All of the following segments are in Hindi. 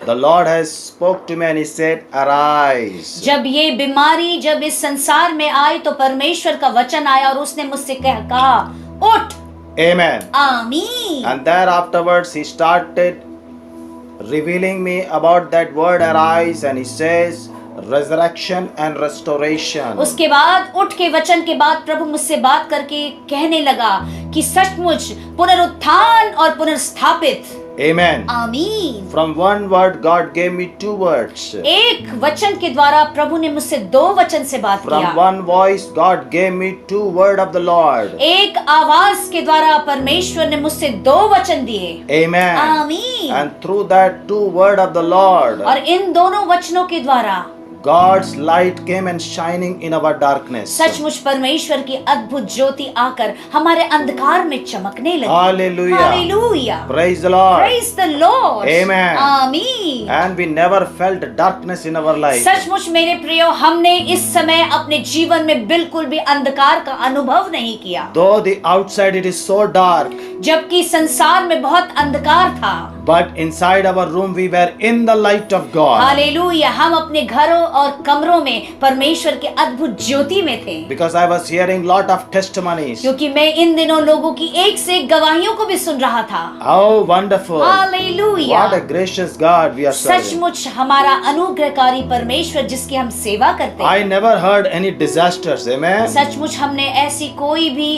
the Lord has spoke to me and He said, "Arise." जब ये बीमारी जब इस संसार में आई तो परमेश्वर का वचन आया और उसने मुझसे कहा उठ। Amen. आमीन। And then afterwards He started revealing me about that word "arise," and He says, resurrection and restoration. उसके बाद उठ के वचन के बाद प्रभु मुझसे बात करके कहने लगा कि सचमुच पुनरुत्थान और पुनर्स्थापित। Amen. आमीन। From one word God gave me two words. एक वचन के द्वारा प्रभु ने मुझसे दो वचन से बात From किया। one voice God gave me two word of the Lord. एक आवाज के द्वारा परमेश्वर ने मुझसे दो वचन दिए। Amen. आमीन। And through that two word of the Lord, और इन दोनों वचनों के द्वारा God's light came and shining in our darkness. सचमुच परमेश्वर की अद्भुत ज्योति आकर हमारे अंधकार में चमकने लगी। Hallelujah. Hallelujah. Praise the Lord. Praise the Lord. Amen. आमीन। And we never felt darkness in our life. सचमुच मेरे प्रियो हमने इस समय अपने जीवन में बिल्कुल भी अंधकार का अनुभव नहीं किया। Though the outside it is so dark, जबकि संसार में बहुत अंधकार था, but inside our room we were in the light of God. Hallelujah, हम अपने घरों और कमरों में परमेश्वर के अद्भुत ज्योति में थे। Because I was hearing lot of testimonies. क्योंकि मैं इन दिनों लोगों की एक से एक गवाहियों को भी सुन रहा था। How wonderful. Hallelujah. What a gracious God we are serving. सचमुच हमारा अनुग्रहकारी परमेश्वर जिसकी हम सेवा करते हैं। I never heard any disasters. Amen. सचमुच हमने ऐसी कोई भी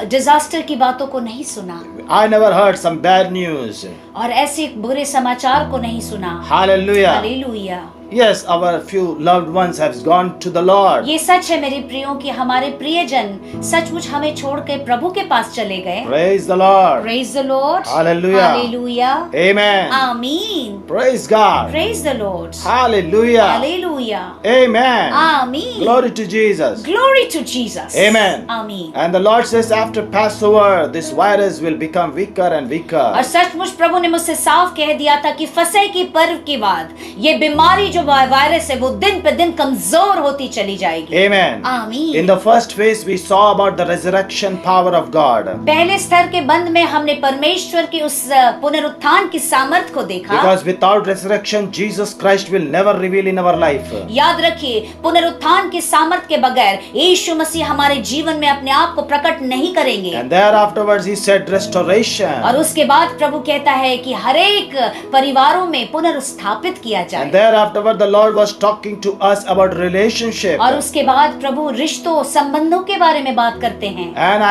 डिजास्टर की बातों को नहीं सुना I never heard some bad news. और ऐसे बुरे समाचार को नहीं सुना। Hallelujah. Hallelujah. Yes, our few loved ones have gone to the Lord. ये सच है मेरे प्रियों कि हमारे प्रियजन सचमुच हमें छोड़ के प्रभु के पास चले गए। Praise the Lord. Praise the Lord. Hallelujah. Hallelujah. Amen. आमीन। Praise God. Praise the Lord. Hallelujah. Hallelujah. Amen. आमीन। Glory to Jesus. Glory to Jesus. Amen. आमीन। And the Lord says after Passover, this virus will become weaker and weaker. और सचमुच प्रभु ने मुझसे साफ कह दिया था कि फसह की पर्व के बाद ये बीमारी जो वायरस है वो दिन पे दिन कमजोर होती चली जाएगी। Amen. आमीन। In the first phase, we saw about the resurrection power of God. पहले स्तर के बंद में हमने परमेश्वर की उस पुनरुत्थान की सामर्थ को देखा। Because without resurrection, Jesus Christ will never reveal in our life. याद रखिए पुनरुत्थान की सामर्थ के बगैर यीशु मसीह हमारे जीवन में अपने आप को प्रकट नहीं करेंगे। And there afterwards, He said restoration. और उसके बाद प्रभु कहता है कि हर एक परिवारों में पुनर्स्थापित किया And जाए। there afterward, the Lord was talking to us about relationship. और उसके बाद प्रभु रिश्तों संबंधों के बारे में बात करते हैं। And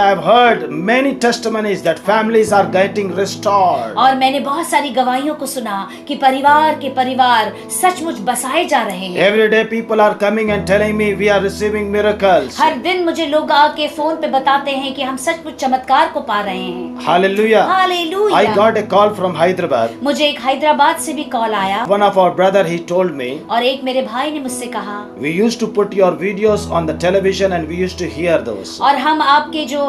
I've heard many testimonies that families are getting restored. और मैंने बहुत सारी गवाहियों को सुना कि परिवार के परिवार सचमुच बसाए जा रहे हैं। Every day people are coming and telling me we are receiving miracles. हर दिन मुझे लोग आके फोन पे बताते हैं कि हम सचमुच चमत्कार को पा रहे हैं। Hallelujah. Hallelujah. I got a call from Hyderabad. मुझे एक हैदराबाद से भी कॉल आया One of our brother, he told me, और एक मेरे भाई ने मुझसे कहा we used to put your videos on the television and we used to hear those. और हम आपके जो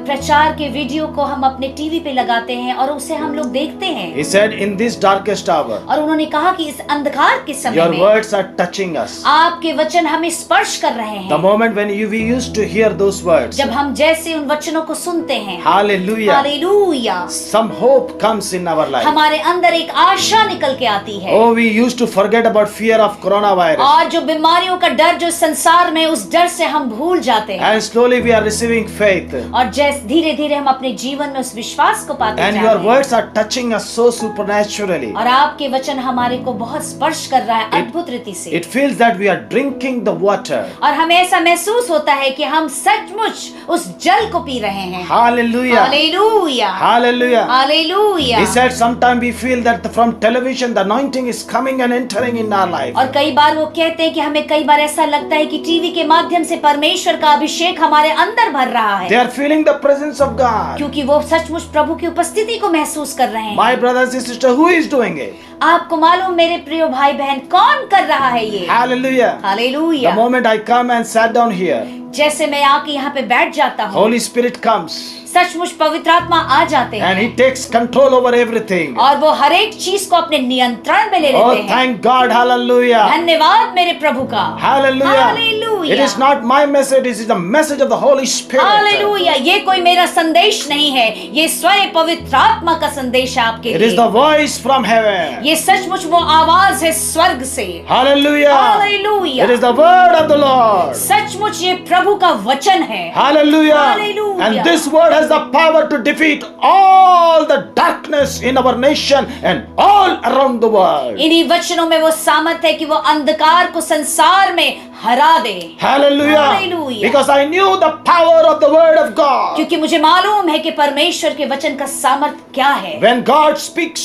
प्रचार के वीडियो को हम अपने टीवी पे लगाते हैं और उसे हम लोग देखते हैं। He said, in this darkest hour, और उन्होंने कहा कि इस अंधकार के समय your में words are touching us. आपके वचन हमें स्पर्श कर रहे The हैं। moment when we used to hear those words, जब हम जैसे उन वचनों को सुनते हैं, hallelujah, hallelujah, some hope comes in our life. हमारे अंदर एक आशा निकल के आती है। Oh, we used to forget about fear of coronavirus. और जो बीमारियों का डर जो संसार में उस डर से हम भूल जाते हैं। And slowly we are receiving faith. और जैसे धीरे धीरे हम अपने जीवन में उस विश्वास को पाते And जा your रहे हैं। words are touching us so supernaturally. और आपके वचन हमारे को बहुत स्पर्श कर रहा है अद्भुत रीति से। It feels that we are drinking the water. और हमें ऐसा महसूस होता है कि हम सचमुच उस जल को पी रहे हैं। Hallelujah. Hallelujah, Hallelujah. Hallelujah. He said sometimes we feel that from television the anointing is coming and entering in our life. और कई बार वो कहते हैं कि हमें कई बार ऐसा लगता है कि टीवी के माध्यम से परमेश्वर का अभिषेक हमारे अंदर भर रहा They है, are feeling the presence of God. क्योंकि वो सचमुच प्रभु की उपस्थिति को महसूस कर रहे हैं। My brothers and sisters, who is doing it? आपको मालूम मेरे प्रिय भाई बहन कौन कर रहा है ये? Hallelujah. The hallelujah. moment I come and sat down here, जैसे मैं आके यहाँ पे बैठ जाता हूँ, Holy Spirit comes. सचमुच पवित्र आत्मा आ जाते and हैं He takes control over everything. और वो हर एक चीज को अपने नियंत्रण में ले Oh, लेते हैं। thank God, hallelujah. धन्यवाद मेरे प्रभु का। Hallelujah. Hallelujah. It is not my message, it is the message of the Holy Spirit. Hallelujah, ये कोई मेरा संदेश नहीं है, ये स्वयं पवित्र आत्मा का संदेश है आपके It is लिए। the voice from heaven. ये सचमुच वो आवाज है स्वर्ग से। Hallelujah. Hallelujah. It is the word of the Lord. सचमुच ये प्रभु का वचन है। Hallelujah. Hallelujah. And this word has the power to defeat all the darkness in our nation and all around the world. इन्हीं वचनों में वो सामर्थ है कि वो अंधकार को संसार में हरा दे। Hallelujah. Hallelujah. Because I knew the power of the word of God. क्योंकि मुझे मालूम है कि परमेश्वर के वचन का सामर्थ क्या है। When God speaks,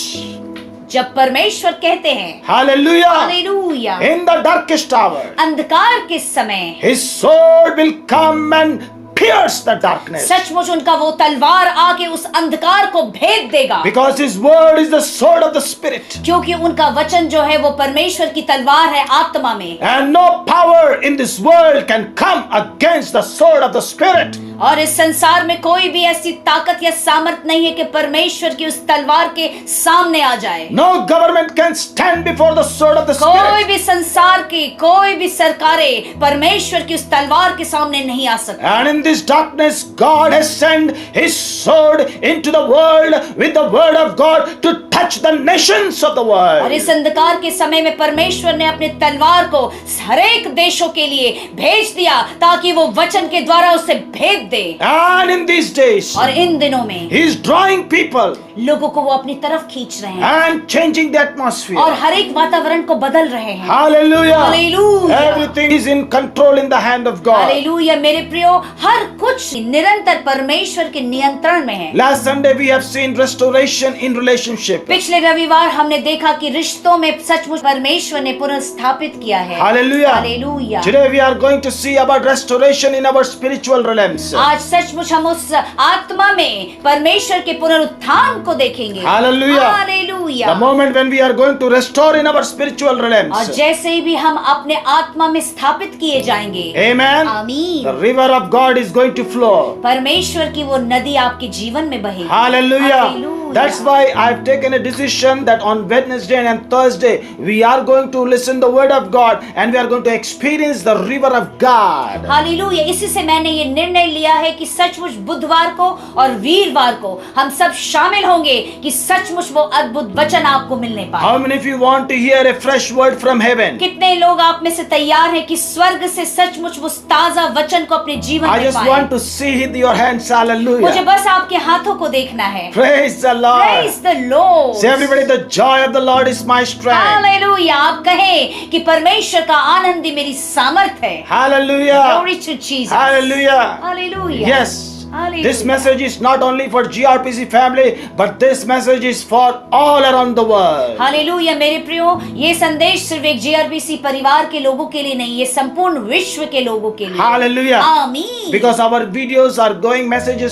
जब परमेश्वर कहते हैं hallelujah, hallelujah, in the darkest hour, अंधकार के समय His sword will come and pierce the darkness. सचमुच उनका वो तलवार आके उस अंधकार को भेद देगा। Because His word is the sword of the Spirit. क्योंकि उनका वचन जो है वो परमेश्वर की तलवार है आत्मा में। And no power in this world can come against the sword of the Spirit. और इस संसार में कोई भी ऐसी ताकत या सामर्थ नहीं है कि परमेश्वर की उस तलवार के सामने आ जाए। No government can stand before the sword of the कोई Spirit. भी संसार की कोई भी सरकारें परमेश्वर की उस तलवार के सामने नहीं आ सकती। And in this darkness, God has sent His sword into the world with the word of God to touch the nations of the और world. इस अंधकार के समय में परमेश्वर ने अपने तलवार को हरेक देशों के लिए भेज दिया ताकि वो वचन के द्वारा उसे भेद दे। And in these days, और इन दिनों में He is drawing people लोगों को वो अपनी तरफ खींच रहे हैं and changing the atmosphere. और हर एक वातावरण को बदल रहे हैं। Hallelujah. Hallelujah. Everything is in control in the hand of God. Hallelujah मेरे प्रियो, हर कुछ निरंतर परमेश्वर के नियंत्रण में है। Last Sunday we have seen restoration in relationship. पिछले रविवार हमने देखा कि रिश्तों में सचमुच परमेश्वर ने पुनर्स्थापित किया है। Hallelujah. Hallelujah. Today we are going to see about restoration in our spiritual realms. आज सचमुच हम उस आत्मा में परमेश्वर के पुनरुत्थान को देखेंगे। Hallelujah. Hallelujah. The moment when we are going to restore in our spiritual और realms. जैसे ही भी हम अपने आत्मा में स्थापित किए जाएंगे, Amen. The आमीन, river of God is going to flow. परमेश्वर की वो नदी आपके जीवन में बहेगी। Hallelujah. Hallelujah. That's why I've taken a decision that on Wednesday and Thursday we are going to listen the word of God and we are going to experience the river of God. Hallelujah. इसी से मैंने ये निर्णय लिया है कि सचमुच बुधवार को और वीरवार को हम सब शामिल होंगे कि सचमुच वो अद्भुत वचन आपको मिलने पाए। How many of you want to hear a fresh word from heaven? कितने लोग आप में से तैयार हैं कि स्वर्ग से सचमुच वो ताजा वचन को अपने जीवन I में just पाएं? want to see with your hands. मुझे Hallelujah. बस आपके हाथों को देखना है। Praise the Lord. Praise the Lord. Say everybody, the joy of the Lord is my strength. Hallelujah. आप कहें कि परमेश्वर का आनंद ही मेरी सामर्थ है। Hallelujah. Glory to Jesus. Hallelujah. Hallelujah. Yes. Hallelujah. This message is not only for GRPC family, but this message is for all around the world. Hallelujah मेरे प्रियो, ये संदेश सिर्फ एक जीआरपीसी परिवार के लोगों के लिए नहीं, ये संपूर्ण विश्व के लोगों के लिए। Hallelujah. आमीन। Because our videos are going,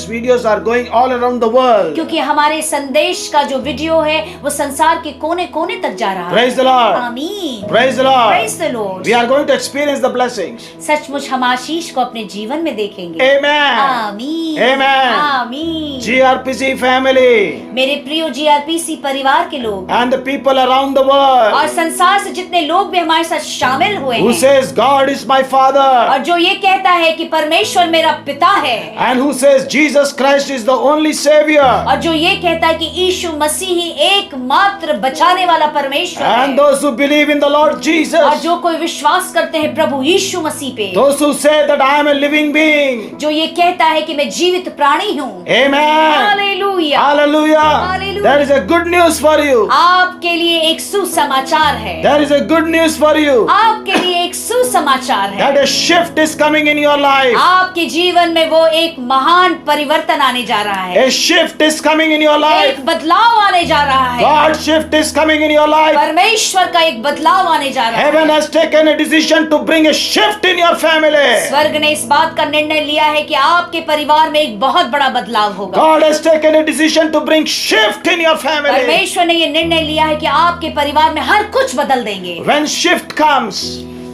videos are going all around the world. क्योंकि हमारे संदेश का जो वीडियो है वो संसार के कोने कोने तक जा रहा है। Praise the Lord. आमीन। Praise the Lord. Praise the Lord. We are going to experience the blessings. सचमुच हम आशीष को अपने जीवन में देखेंगे। Amen. आमीन। Amen. आमीन। GRPC family मेरे प्रियो जीआरपीसी परिवार के लोग and the people around the और world संसार से जितने लोग भी हमारे साथ शामिल हुए who हैं says God is my father और जो ये कहता है कि परमेश्वर मेरा पिता है and who says Jesus Christ is the only savior और जो ये कहता है कि यीशु मसीह ही एकमात्र बचाने वाला परमेश्वर and है those who believe in the Lord और Jesus, जो कोई विश्वास करते हैं प्रभु यीशु मसीह पे, those who say that I am a living being. जो ये कहता है कि मैं जीवित प्राणी हूँ। Amen. Hallelujah. Hallelujah. Hallelujah. There is a good news for you. आपके लिए एक सुसमाचार है। There is a good news for you. आपके लिए एक सुसमाचार है। That a shift is coming in your life. आपके जीवन में वो एक महान परिवर्तन आने जा रहा है। A shift is coming in your life. एक बदलाव आने जा रहा है। God's shift is coming in your life. परमेश्वर का एक बदलाव आने जा रहा है। Heaven has taken a decision to bring a shift in your family. स्वर्ग ने इस बात का निर्णय लिया है कि आपके परिवार में एक बहुत बड़ा बदलाव होगा। God has taken a decision to bring shift in your family. परमेश्वर ने ये निर्णय लिया है कि आपके परिवार में हर कुछ बदल देंगे। When shift comes,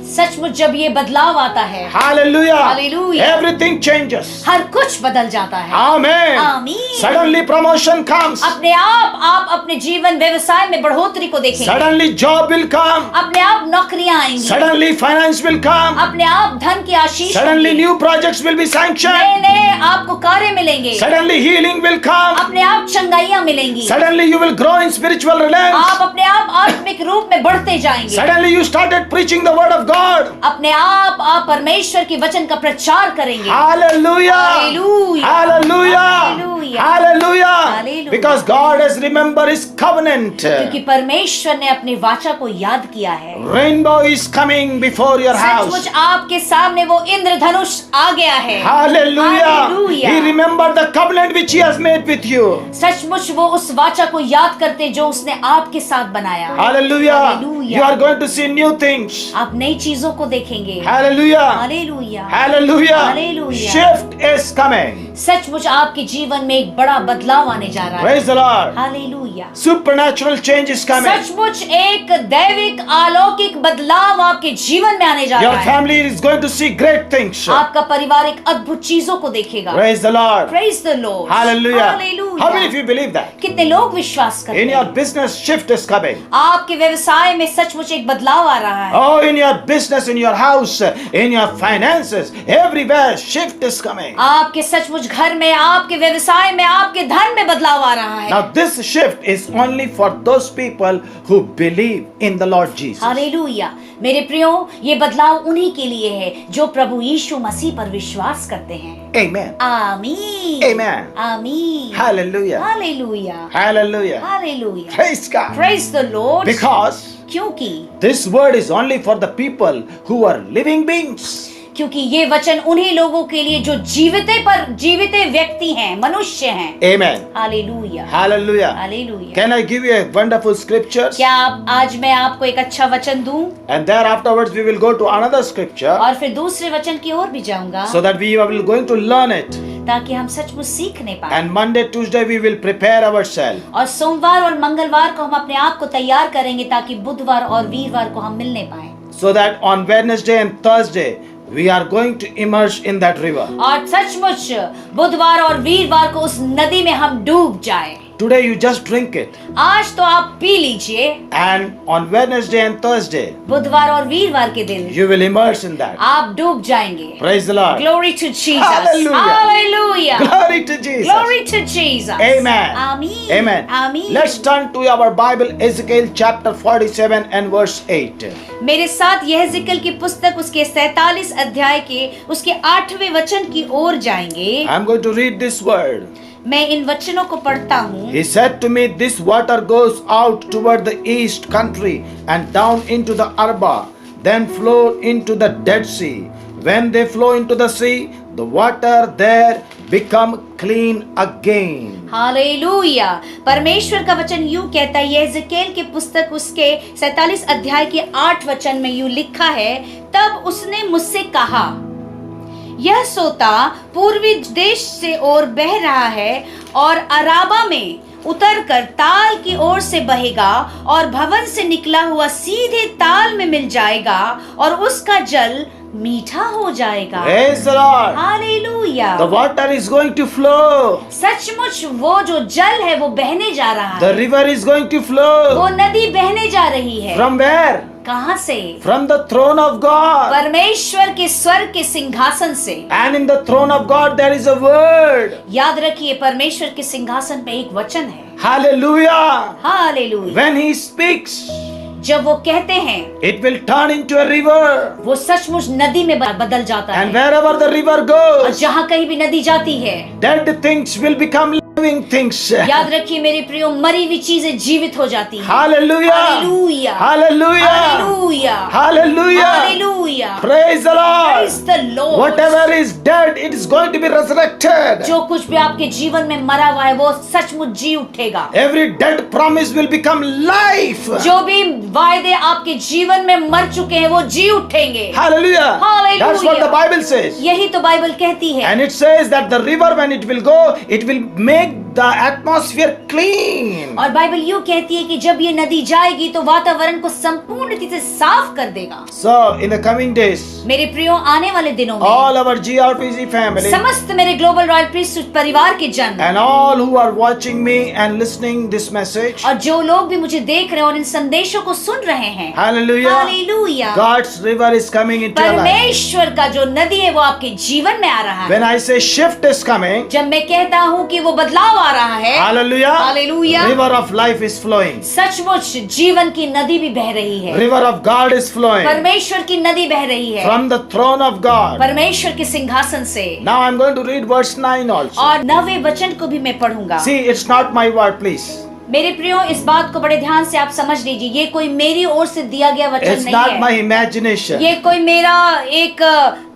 सचमुच जब ये बदलाव आता है, Hallelujah. Hallelujah. Everything changes. हर कुछ बदल जाता है। Amen. आमीन। Suddenly promotion comes. अपने आप अपने जीवन व्यवसाय में बढ़ोतरी को देखेंगे। Suddenly job will come. अपने आप नौकरियां आएंगी। Suddenly finance will come. अपने आप धन की आशीष Suddenly होगी। new projects will be sanctioned. नए आपको कार्य मिलेंगे। Suddenly healing will come. अपने आप चंगाइयां मिलेंगी। Suddenly you will grow in spiritual realms. आप अपने आप आत्मिक रूप में बढ़ते जाएंगे। Suddenly you started preaching the word of God. अपने आप परमेश्वर के वचन का प्रचार करेंगे। Hallelujah. Hallelujah. Hallelujah. Hallelujah. Hallelujah. Hallelujah. Because God has remembered his covenant. क्योंकि परमेश्वर ने अपनी वाचा को याद किया है। Rainbow is coming before your house. सचमुच आपके सामने वो इंद्रधनुष आ गया है। Hallelujah. Hallelujah. He remembered the covenant which he has made with you. सचमुच वो उस वाचा को याद करते जो उसने आपके साथ बनाया। Hallelujah. Hallelujah. You are going to see new things. आप नई चीजों को देखेंगे। Hallelujah. Hallelujah. Hallelujah. Hallelujah. Shift is coming. सचमुच आपके जीवन में एक बड़ा बदलाव आने जा रहा है। Praise the Lord. Hallelujah. Supernatural change is coming. सचमुच एक दैविक अलौकिक बदलाव आपके जीवन में आने जा Your रहा है। family is going to see great things. आपका परिवार एक अद्भुत चीजों को देखेगा। Praise the Lord. Praise the Lord. Hallelujah. Hallelujah. How many of you believe that? कितने लोग विश्वास करते In your हैं? business, shift is coming. आपके व्यवसाय में सचमुच एक बदलाव आ रहा है। Oh, in your business, in your house, in your finances, everywhere, shift is coming. आपके सचमुच घर में, आपके व्यवसाय में, आपके धन में बदलाव आ रहा है। Now, this shift is only for those people who believe in the Lord Jesus. Hallelujah. मेरे प्रियो, ये बदलाव उन्हीं के लिए है जो प्रभु यीशु मसीह पर विश्वास करते हैं। Amen. आमीन। Amen. आमीन। Hallelujah. Hallelujah. Hallelujah. Hallelujah. Praise God. Praise the Lord। Because क्योंकि this word is only for the people who are living beings. क्योंकि ये वचन उन्हीं लोगों के लिए जो जीवित व्यक्ति हैं, मनुष्य हैं। Amen. Hallelujah. Hallelujah. Hallelujah. Can I give you a wonderful scripture? क्या आज मैं आपको एक अच्छा वचन दूं? And there afterwards we will go to another scripture और फिर दूसरे वचन की ओर भी जाऊंगा so that we will going to learn it. ताकि हम सचमुच सीखने पाए। And Monday, Tuesday we will prepare ourselves. और सोमवार और मंगलवार को हम अपने आप को तैयार करेंगे ताकि बुधवार और वीरवार को हम मिलने पाए। So that on Wednesday and Thursday we are going to immerse in that river. और सचमुच बुधवार और वीरवार को उस नदी में हम डूब जाए। Today you just drink it. आज तो आप पी लीजिए। And on Wednesday and Thursday बुधवार और वीरवार के दिन you will immerse in that. आप डूब जाएंगे। Praise the Lord. Glory to Jesus. Hallelujah. Hallelujah. Glory to Jesus. Glory to Jesus. Amen. Amen. Amen. Amen. Let's turn to our Bible, Ezekiel chapter 47 and verse 8. मेरे साथ यह जिक्र की पुस्तक उसके 47 अध्याय के उसके 8वें वचन की ओर जाएंगे। I'm going to read this word. मैं इन वचनों को पढ़ता हूँ। He said to me, this water goes out toward the east country and down into the Arba, then flow into the Dead Sea. When they flow into the sea, the water there become clean again. Hallelujah. परमेश्वर का वचन यूं कहता है, यहेजकेल की पुस्तक उसके 47 अध्याय के 8 वचन में यूं लिखा है, तब उसने मुझसे कहा, यह सोता पूर्वी देश से ओर बह रहा है और अराबा में उतरकर ताल की ओर से बहेगा और भवन से निकला हुआ सीधे ताल में मिल जाएगा और उसका जल मीठा हो जाएगा। Praise the Lord. Hallelujah. The water is going to flow. सचमुच वो जो जल है वो बहने जा रहा The है। river is going to flow. वो नदी बहने जा रही है। From where? कहाँ से? From the throne of God. परमेश्वर के स्वर्ग के सिंहासन से। And in the throne of God there is a word. याद रखिए, परमेश्वर के सिंहासन पे एक वचन है। Hallelujah. Hallelujah. When he speaks, जब वो कहते हैं, it will turn into a river. वो सचमुच नदी में बदल जाता And है। wherever the river और goes, जहाँ कहीं भी नदी जाती है, dead things will become living things. याद रखिए मेरे प्रियो, मरी हुई चीजें जीवित हो जाती हैं। Hallelujah. Hallelujah. Hallelujah. Hallelujah. Hallelujah. Hallelujah. Praise the Lord. Praise the Lord. Whatever is dead, it is going to be resurrected. जो कुछ भी आपके जीवन में मरा हुआ है वो सचमुच जी उठेगा। Every dead promise will become life. जो भी वायदे आपके जीवन में मर चुके हैं वो जी उठेंगे। Hallelujah. Hallelujah. That's what the Bible says. यही तो बाइबल कहती है। And it says that the river, when it will go, it will make the atmosphere clean. और बाइबल यूं कहती है कि जब ये नदी जाएगी तो वातावरण को संपूर्ण रीति से साफ कर देगा। So in the coming days, मेरे प्रियो, आने वाले दिनों में all our GRPC family समस्त मेरे ग्लोबल रॉयल प्रीस्टहुड परिवार के जन and all who are watching me and listening this message, और जो लोग भी मुझे देख रहे हैं और इन संदेशों को सुन रहे हैं, hallelujah, hallelujah, God's river is coming into your life. परमेश्वर का जो नदी है वो आपके जीवन में आ रहा है। When I say shift is coming, जब मैं कहता हूँ कि वो बदलाव आ रहा है, hallelujah, hallelujah, river of life is flowing. सचमुच जीवन की नदी भी बह रही है, River of God is flowing परमेश्वर की नदी बह रही है from the throne of God. परमेश्वर के सिंहासन से। Now I'm going to read verse 9 also. और 9वें वचन को भी मैं पढ़ूंगा। See, it's not my word, please. मेरे प्रियो, इस बात को बड़े ध्यान से आप समझ लीजिए, ये कोई मेरी ओर से दिया गया वचन It's नहीं not है, my imagination. ये कोई मेरा एक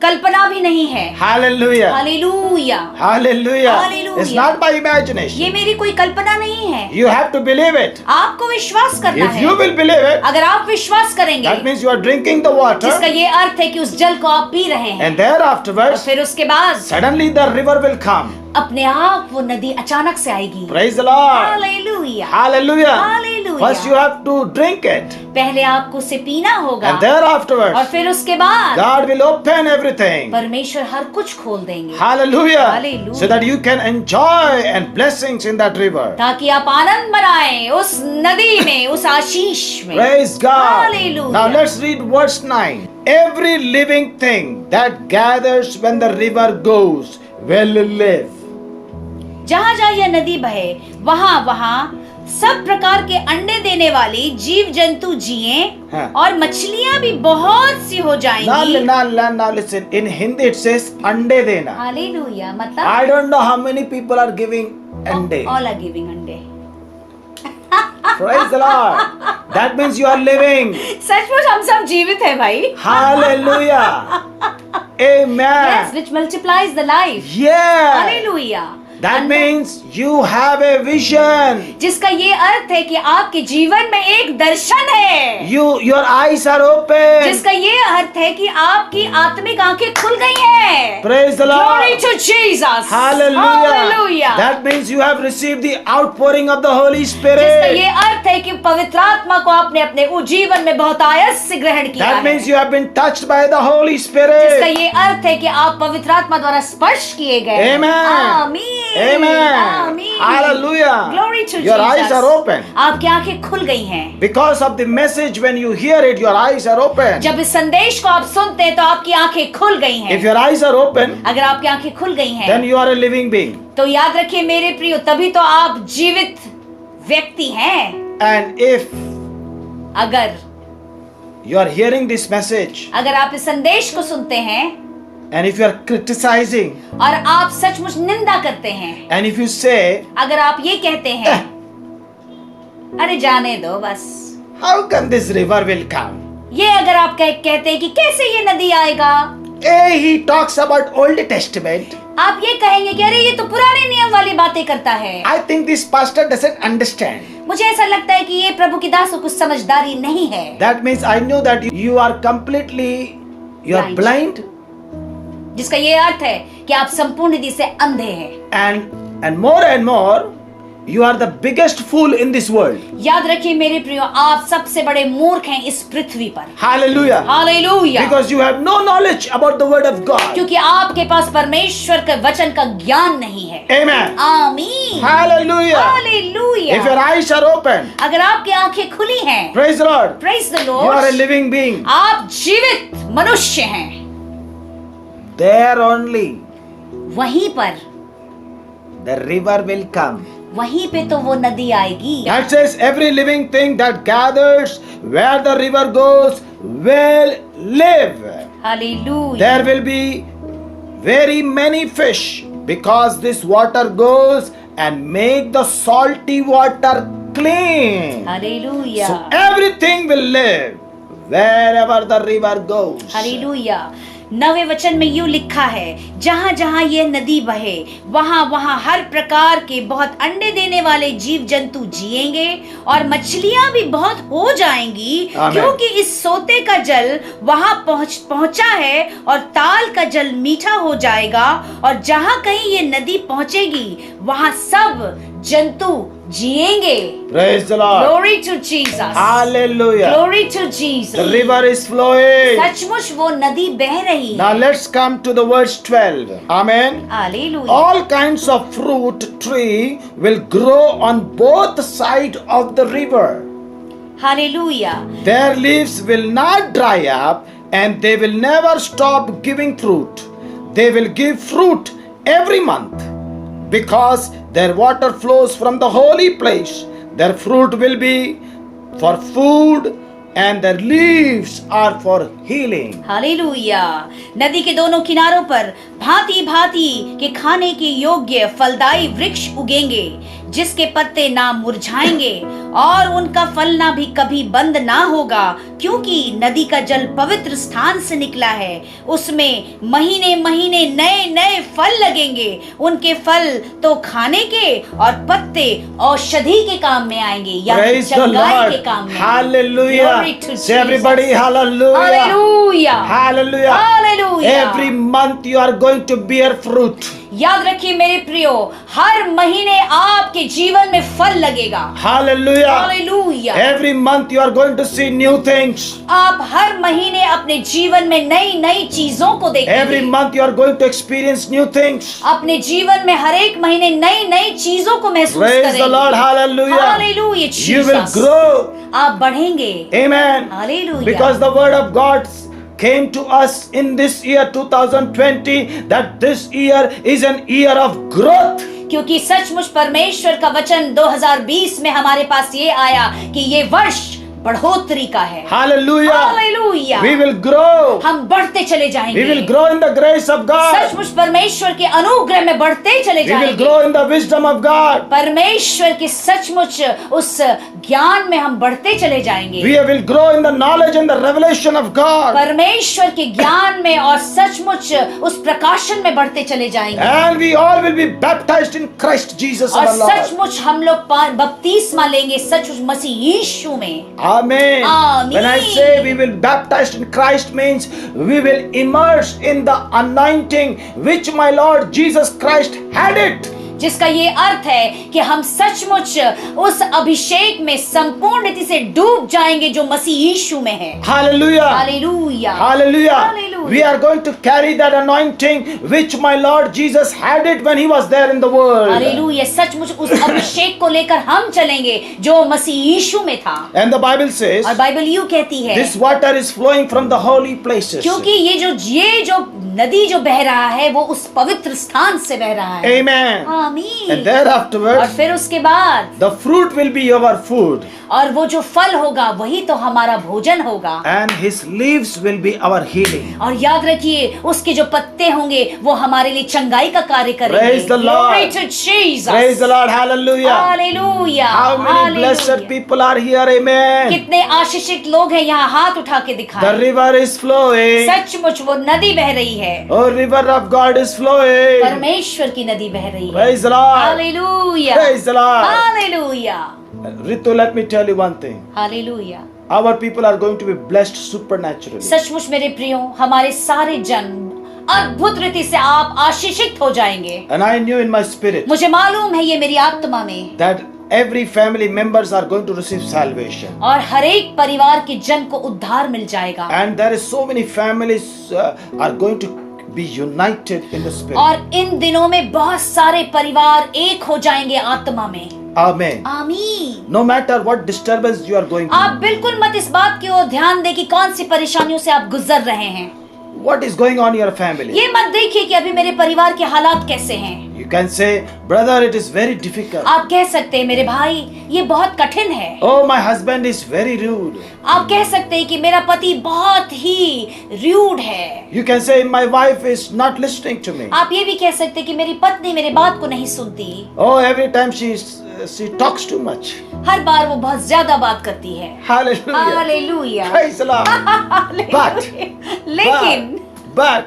कल्पना भी नहीं है। Hallelujah. Hallelujah, Hallelujah. Hallelujah. It's not my imagination. ये मेरी कोई कल्पना नहीं है, You have to believe it. आपको विश्वास करना If है। you will believe it, अगर आप विश्वास करेंगे, that means you are drinking the water, जिसका ये अर्थ है कि उस जल को आप पी रहे हैं, and there और afterwards, फिर उसके बाद suddenly the river will come. अपने आप वो नदी अचानक से आएगी। Praise the Lord. Hallelujah, Hallelujah. Hallelujah. First you have to drink it, पहले आपको उसे पीना होगा, and there और afterwards, फिर उसके बाद God will open everything. परमेश्वर हर कुछ खोल देंगे, Hallelujah. Hallelujah. So that you can enjoy and blessings in that river. ताकि आप आनंद मनाएं उस नदी में, उस आशीष में। Praise God. Hallelujah. Now let's read verse 9. Every living thing that gathers when the river goes will live. जहाँ जहाँ यह नदी बहे वहाँ वहाँ सब प्रकार के अंडे देने वाली जीव जंतु जिए, हाँ। और मछलियाँ भी बहुत सी हो जाएंगी। Now listen. In Hindi it says ande dena. Hallelujah, मतलब I don't know how many people are giving ande. All are giving अंडे। Praise the Lord. That means you are living. सचमुच हम सब जीवित हैं भाई। Hallelujah. Amen. Yes, which multiplies the life. Yeah. Hallelujah. That means you have a vision. जिसका ये अर्थ है कि आपके जीवन में एक दर्शन है, Your eyes are open. जिसका ये अर्थ है कि आपकी आत्मिक आंखें खुल गई हैं। Praise the Lord. Glory to Jesus. Hallelujah. Hallelujah. That means you have received the outpouring of the Holy जिसका Spirit. ये अर्थ है कि पवित्र आत्मा को आपने अपने जीवन में बहुत आयस से ग्रहण किया That है। means you have been touched by the Holy जिसका Spirit. ये अर्थ है कि आप पवित्र आत्मा द्वारा स्पर्श किए गए। Amen. आमीन। Amen. आमीन। Hallelujah. Glory to Your Jesus. eyes are open. आपकी आंखें खुल गई हैं। Because of the message, when you hear it, your eyes are open. जब इस संदेश को आप सुनते हैं तो आपकी आंखें खुल गई हैं। If your eyes are open, अगर आपकी आंखें खुल गई हैं, then you are a living being. तो याद रखिए मेरे प्रियो, तभी तो आप जीवित व्यक्ति हैं। And if अगर you are hearing this message, अगर आप इस संदेश को सुनते हैं and if you are criticizing, और आप सचमुच निंदा करते हैं, and if you say, अगर आप ये कहते हैं अरे जाने दो बस, how come this river will come? ये अगर आप कहते हैं कि कैसे ये नदी आएगा, He talks about Old Testament. आप ये कहेंगे कि अरे ये तो पुराने नियम वाली बातें करता है। I think this pastor doesn't understand. मुझे ऐसा लगता है कि ये प्रभु की दास को कुछ समझदारी नहीं है। That means I know that you are completely, you are blind, जिसका ये अर्थ है कि आप संपूर्ण रीति से अंधे हैं। and more, you are the biggest fool in this world. याद रखिए मेरे प्रियो, आप सबसे बड़े मूर्ख हैं इस पृथ्वी पर। Hallelujah. Hallelujah. Because you have no knowledge about the word of God. क्योंकि आपके पास परमेश्वर के वचन का ज्ञान नहीं है। Amen. आमीन। Hallelujah. Hallelujah. If your eyes are open, अगर आपकी आंखें खुली हैं, praise the Lord. Praise the You are a Lord, living being. आप जीवित मनुष्य हैं। There only वहीं पर, the river will come. वहीं पे तो वो नदी आएगी। That says every living thing that gathers where the river goes will live. Hallelujah. There will be very many fish because this water goes and make the salty water clean. Hallelujah. So everything will live wherever the river goes. Hallelujah. 9वें वचन में यूं लिखा है, जहां जहां ये नदी बहे वहां वहां हर प्रकार के बहुत अंडे देने वाले जीव जंतु जिएंगे और मछलियां भी बहुत हो जाएंगी, क्योंकि इस सोते का जल वहां पहुंचा है और ताल का जल मीठा हो जाएगा, और जहां कहीं ये नदी पहुंचेगी वहां सब जंतु जिएंगे। Praise the Lord. Glory to Jesus. Hallelujah. Glory to The Jesus. river is flowing. सचमुच वो नदी बह रही Now है। let's come to the verse 12. Amen. Hallelujah. All kinds of fruit tree will grow on both sides of the river. Hallelujah. Their leaves will not dry up and they will never stop giving fruit. They will give fruit every month because their water flows from the holy place. Their fruit will be for food and their leaves are for healing. Hallelujah. नदी के दोनों किनारों पर भांति भांति के खाने के योग्य फलदायी वृक्ष उगेंगे, जिसके पत्ते ना मुरझाएंगे और उनका फलना भी कभी बंद ना होगा, क्योंकि नदी का जल पवित्र स्थान से निकला है। उसमें महीने महीने नए नए फल लगेंगे। उनके फल तो खाने के और पत्ते औषधि के काम में आएंगे या Praise the चंगाई Lord. के काम में। Hallelujah. Glory to Say everybody Jesus. hallelujah. Hallelujah. Hallelujah. Hallelujah. Every month you are going to bear fruit. याद रखिए मेरे प्रियो, हर महीने आपके जीवन में फल लगेगा। Hallelujah. Hallelujah. Every month you are going to see new things. आप हर महीने अपने जीवन में नई नई चीजों को Every देखेंगे। month you are going to experience new things. अपने जीवन में हर एक महीने नई नई चीजों को महसूस Praise करेंगे। the Lord. Hallelujah. Hallelujah. You will Jesus। grow. आप बढ़ेंगे। Amen. Hallelujah. Because the word of God came to us in this year 2020 that this year is an year of growth. क्योंकि सचमुच परमेश्वर का वचन 2020 में हमारे पास ये आया कि ये वर्ष बढ़ोतरी का है। Hallelujah. Hallelujah. We will grow. हम बढ़ते चले जाएंगे। We will grow in the grace of God. सचमुच परमेश्वर के अनुग्रह में बढ़ते चले We will जाएंगे। grow in the wisdom of God. परमेश्वर के सचमुच उस ज्ञान में हम बढ़ते चले जाएंगे। We will grow in the knowledge and the revelation of God. परमेश्वर के ज्ञान में और सचमुच उस प्रकाशन में बढ़ते चले जाएंगे। And we all will be baptized in Christ Jesus और our Lord. सचमुच हम लोग बपतिस्मा लेंगे सचमुच मसीह यीशु में। Amen. Amen. When I say we will baptized in Christ means we will immerse in the anointing which my Lord Jesus Christ had it. जिसका ये अर्थ है कि हम सचमुच उस अभिषेक में संपूर्ण रीति से डूब जाएंगे जो मसीह यीशु में है। Hallelujah. Hallelujah. Hallelujah. Hallelujah. We are going to carry that anointing which my Lord Jesus had it when he was there in the world. Hallelujah. सचमुच उस अभिषेक को लेकर हम चलेंगे जो मसीह यीशु में था। And the Bible says और बाइबल यूं कहती है, this water is flowing from the holy places. क्योंकि ये जो नदी जो बह रहा है वो उस पवित्र स्थान से बह रहा है। Amen. आमीन। And thereafterwards और फिर उसके बाद the fruit will be our food और वो जो फल होगा वही तो हमारा भोजन होगा। and his leaves will be our healing. और याद रखिए उसके जो पत्ते होंगे वो हमारे लिए चंगाई का कार्य करेंगे। Praise the Lord. Glory to Jesus. Praise the Lord. Hallelujah. Hallelujah. How many blessed Hallelujah. people are here? Amen. कितने आशीषित लोग हैं यहाँ, हाथ उठा के The दिखाएं। river is flowing. सचमुच वो नदी बह रही है। Oh, river of God is flowing. परमेश्वर की नदी बह रही है। Praise the Lord. Hallelujah. Praise the Lord. Hallelujah. Ritu, let me tell you one thing. Hallelujah. Our people are going to be blessed supernaturally. सचमुच मेरे प्रियो, हमारे सारे जन अद्भुत रीति से आप आशीषित हो जाएंगे। And I knew in my spirit मुझे मालूम है ये मेरी आत्मा में, that every family members are going to receive salvation. और हर एक परिवार के जन को उद्धार मिल जाएगा। And there is so many families are going to be united in the spirit. और इन दिनों में बहुत सारे परिवार एक हो जाएंगे आत्मा में। Amen. आमीन। No matter what disturbance you are going आप through, बिल्कुल मत इस बात की ओर ध्यान दें कि कौन सी परेशानियों से आप गुजर रहे हैं। what is going on in your family, ये मत देखिए कि अभी मेरे परिवार के हालात कैसे हैं। you can say, brother, it is very difficult. आप कह सकते हैं मेरे भाई ये बहुत कठिन है। Oh, my husband is very rude. आप कह सकते हैं कि मेरा पति बहुत ही रूड है। You can say, my wife is not listening to me. आप ये भी कह सकते हैं कि मेरी पत्नी मेरी बात को नहीं सुनती। Oh, every time she talks too much. हर बार वो बहुत ज्यादा बात करती है। Hallelujah. Hallelujah. Praise the Lord. लेकिन But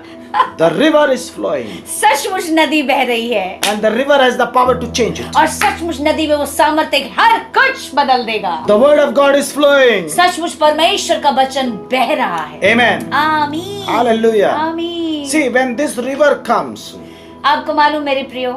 the river is flowing. सचमुच नदी बह रही है And the river has the power to change it. और सचमुच नदी में वो सामर्थ्य हर कुछ बदल देगा। The word of God is flowing. सचमुच परमेश्वर का वचन बह रहा है। Amen. आमीन। Hallelujah. आमीन। See, when this river comes, आपको मालूम मेरे प्रियो,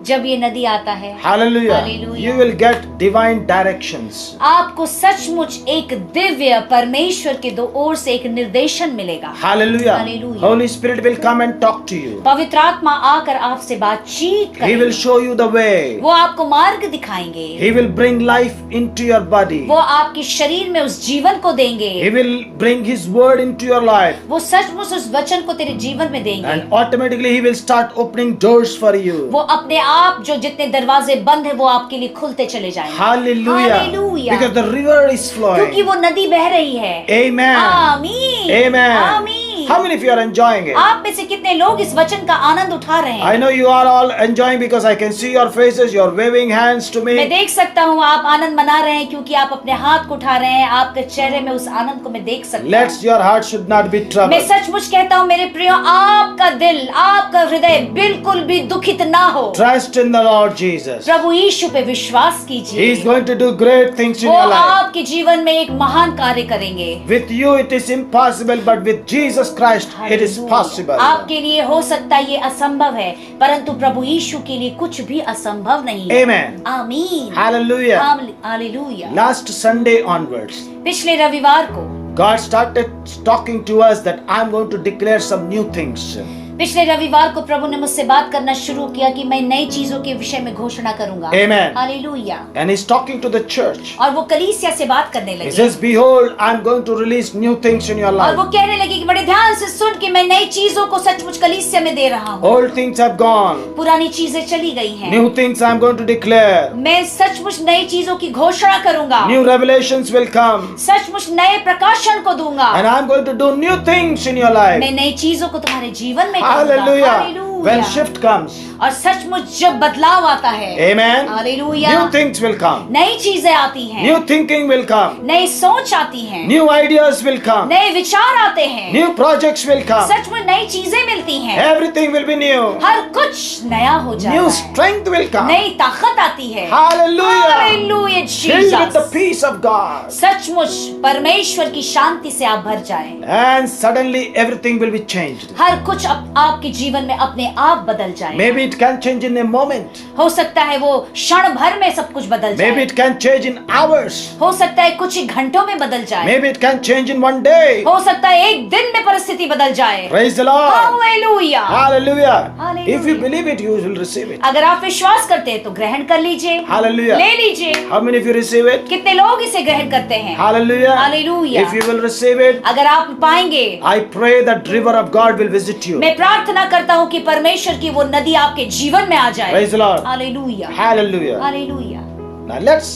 जब ये नदी आता है, hallelujah, Hallelujah. you will get divine directions. आपको सचमुच एक दिव्य परमेश्वर के दो ओर से एक निर्देशन मिलेगा। Hallelujah. Hallelujah. Holy Spirit will come and talk to you. पवित्र आत्मा आकर आपसे बातचीत He करेंगे। will show you the way. वो आपको मार्ग दिखाएंगे। He will bring life into your body. वो आपके शरीर में उस जीवन को देंगे। He will bring His word into your life. वो सचमुच उस वचन को तेरे जीवन में देंगे। And automatically He will start opening doors for you. वो अपने आप जो जितने दरवाजे बंद है वो आपके लिए खुलते चले जाएंगे। Hallelujah. Hallelujah. Because the river is क्योंकि flowing. वो नदी बह रही है। Amen. आमीन। Amen. आमीन। How many of you are enjoying it? आप में से कितने लोग इस वचन का आनंद उठा रहे I हैं? know you are all enjoying because I can see your faces. You're waving hands to मैं me. देख सकता हूँ आप आनंद मना रहे हैं क्योंकि आप अपने हाथ को उठा रहे हैं। आपके चेहरे में उस आनंद को मैं देख सकता Let हूँ। your heart should not be मैं troubled. सचमुच कहता हूँ मेरे प्रियो, आपका दिल, आपका हृदय बिल्कुल भी दुखित ना हो। Trust in the Lord Jesus. प्रभु यीशु पे विश्वास He कीजिए। is going to do great things in वो your life. आपके जीवन में एक महान कार्य करेंगे। With you it is impossible, but with Jesus Christ it is possible. आपके लिए हो सकता है ये असंभव है, परंतु प्रभु यीशु के लिए कुछ भी असंभव नहीं है। Amen. आमीन। Hallelujah. Hallelujah. Last Sunday onwards, पिछले रविवार को God started talking to us that I'm going to declare some new things. पिछले रविवार को प्रभु ने मुझसे बात करना शुरू किया कि मैं नई चीजों के विषय में घोषणा करूंगा। Amen. Hallelujah. And He's talking to the church. और वो कलीसिया से बात करने He लगे says, behold, I'm going to release new things in your और वो life. कहने लगे कि बड़े ध्यान से सुन कि मैं नई चीजों को सचमुच कलीसिया में दे रहा हूँ। Old things have gone. पुरानी चीजें चली गई हैं। New things I'm going to declare. मैं सचमुच नई चीजों की घोषणा करूंगा। New revelations will come. सचमुच नए प्रकाशन को दूंगा। And I'm going to do new things in your life. मैं नई चीजों को तुम्हारे जीवन में करूंगा। Hallelujah. Hallelujah. When shift comes. और सचमुच जब बदलाव आता है, Amen. Hallelujah, New things will come. नई चीजें आती हैं, New thinking will come. नई सोच आती हैं, New ideas will come. नए विचार आते हैं, New projects will come. सचमुच नई चीजें मिलती हैं, Everything will be new. हर कुछ नया हो जाता New है, strength will come. नई ताकत आती है। Hallelujah. Hallelujah Filled with the Jesus. peace of God. सचमुच परमेश्वर की शांति से आप भर जाएं। And suddenly everything will be changed. हर कुछ आपके जीवन में अपने आप बदल जाए। Maybe it can change in a moment. हो सकता है वो क्षण भर में सब कुछ बदल Maybe जाए। it can change in hours. हो सकता है कुछ ही घंटों में बदल जाए। Maybe it can change in one day. हो सकता है एक दिन में परिस्थिति बदल जाए। Praise the Lord. Hallelujah. Hallelujah. Hallelujah. If you believe it, you will receive it. अगर आप विश्वास करते हैं तो ग्रहण कर लीजिए। Hallelujah. ले लीजिए। How many of you receive it? कितने लोग इसे ग्रहण करते हैं? Hallelujah. Hallelujah. If you will receive it, अगर आप पाएंगे, I pray that river of God will visit you. मैं प्रार्थना करता हूँ कि परमेश्वर की वो नदी आपके जीवन में आ जाए। Praise the Lord. Hallelujah. Hallelujah. Hallelujah. Now let's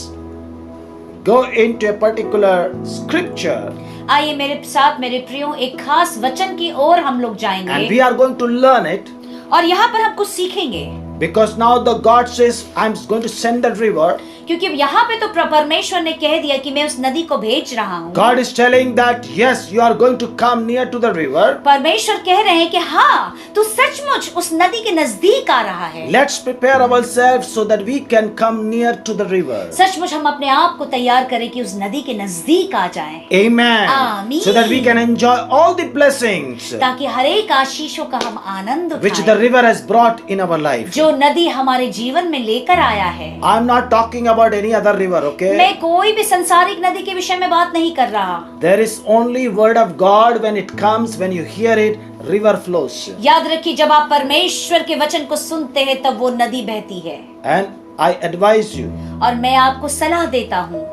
go into a particular scripture आइए मेरे साथ मेरे प्रियो एक खास वचन की ओर हम लोग and जाएंगे we are going to learn it और यहाँ पर हम कुछ सीखेंगे, because now the God says I'm going to send the river. क्योंकि यहाँ पे तो परमेश्वर ने कह दिया कि मैं उस नदी को भेज रहा हूँ। God is telling that yes, you are going to come near to the river. परमेश्वर कह रहे हैं कि हाँ, तू सचमुच उस नदी के नजदीक आ रहा है। Let's prepare ourselves so that we can come near to the river. सचमुच हम अपने आप को तैयार करें कि उस नदी के नजदीक आ जाएं, Amen. Amen. So that we can enjoy all the blessings ताकि हर एक आशीषों का हम आनंद which the उठाएं, river has brought in our life. जो नदी हमारे जीवन में लेकर आया है। I'm not talking about any other river, okay? मैं कोई भी संसारिक नदी के विषय में बात नहीं कर रहा। There is only word of God. When it comes, when you hear it, river flows. याद रखिए, जब आप परमेश्वर के वचन को सुनते हैं तब वो नदी बहती है। And I advise you, और मैं आपको सलाह देता हूँ,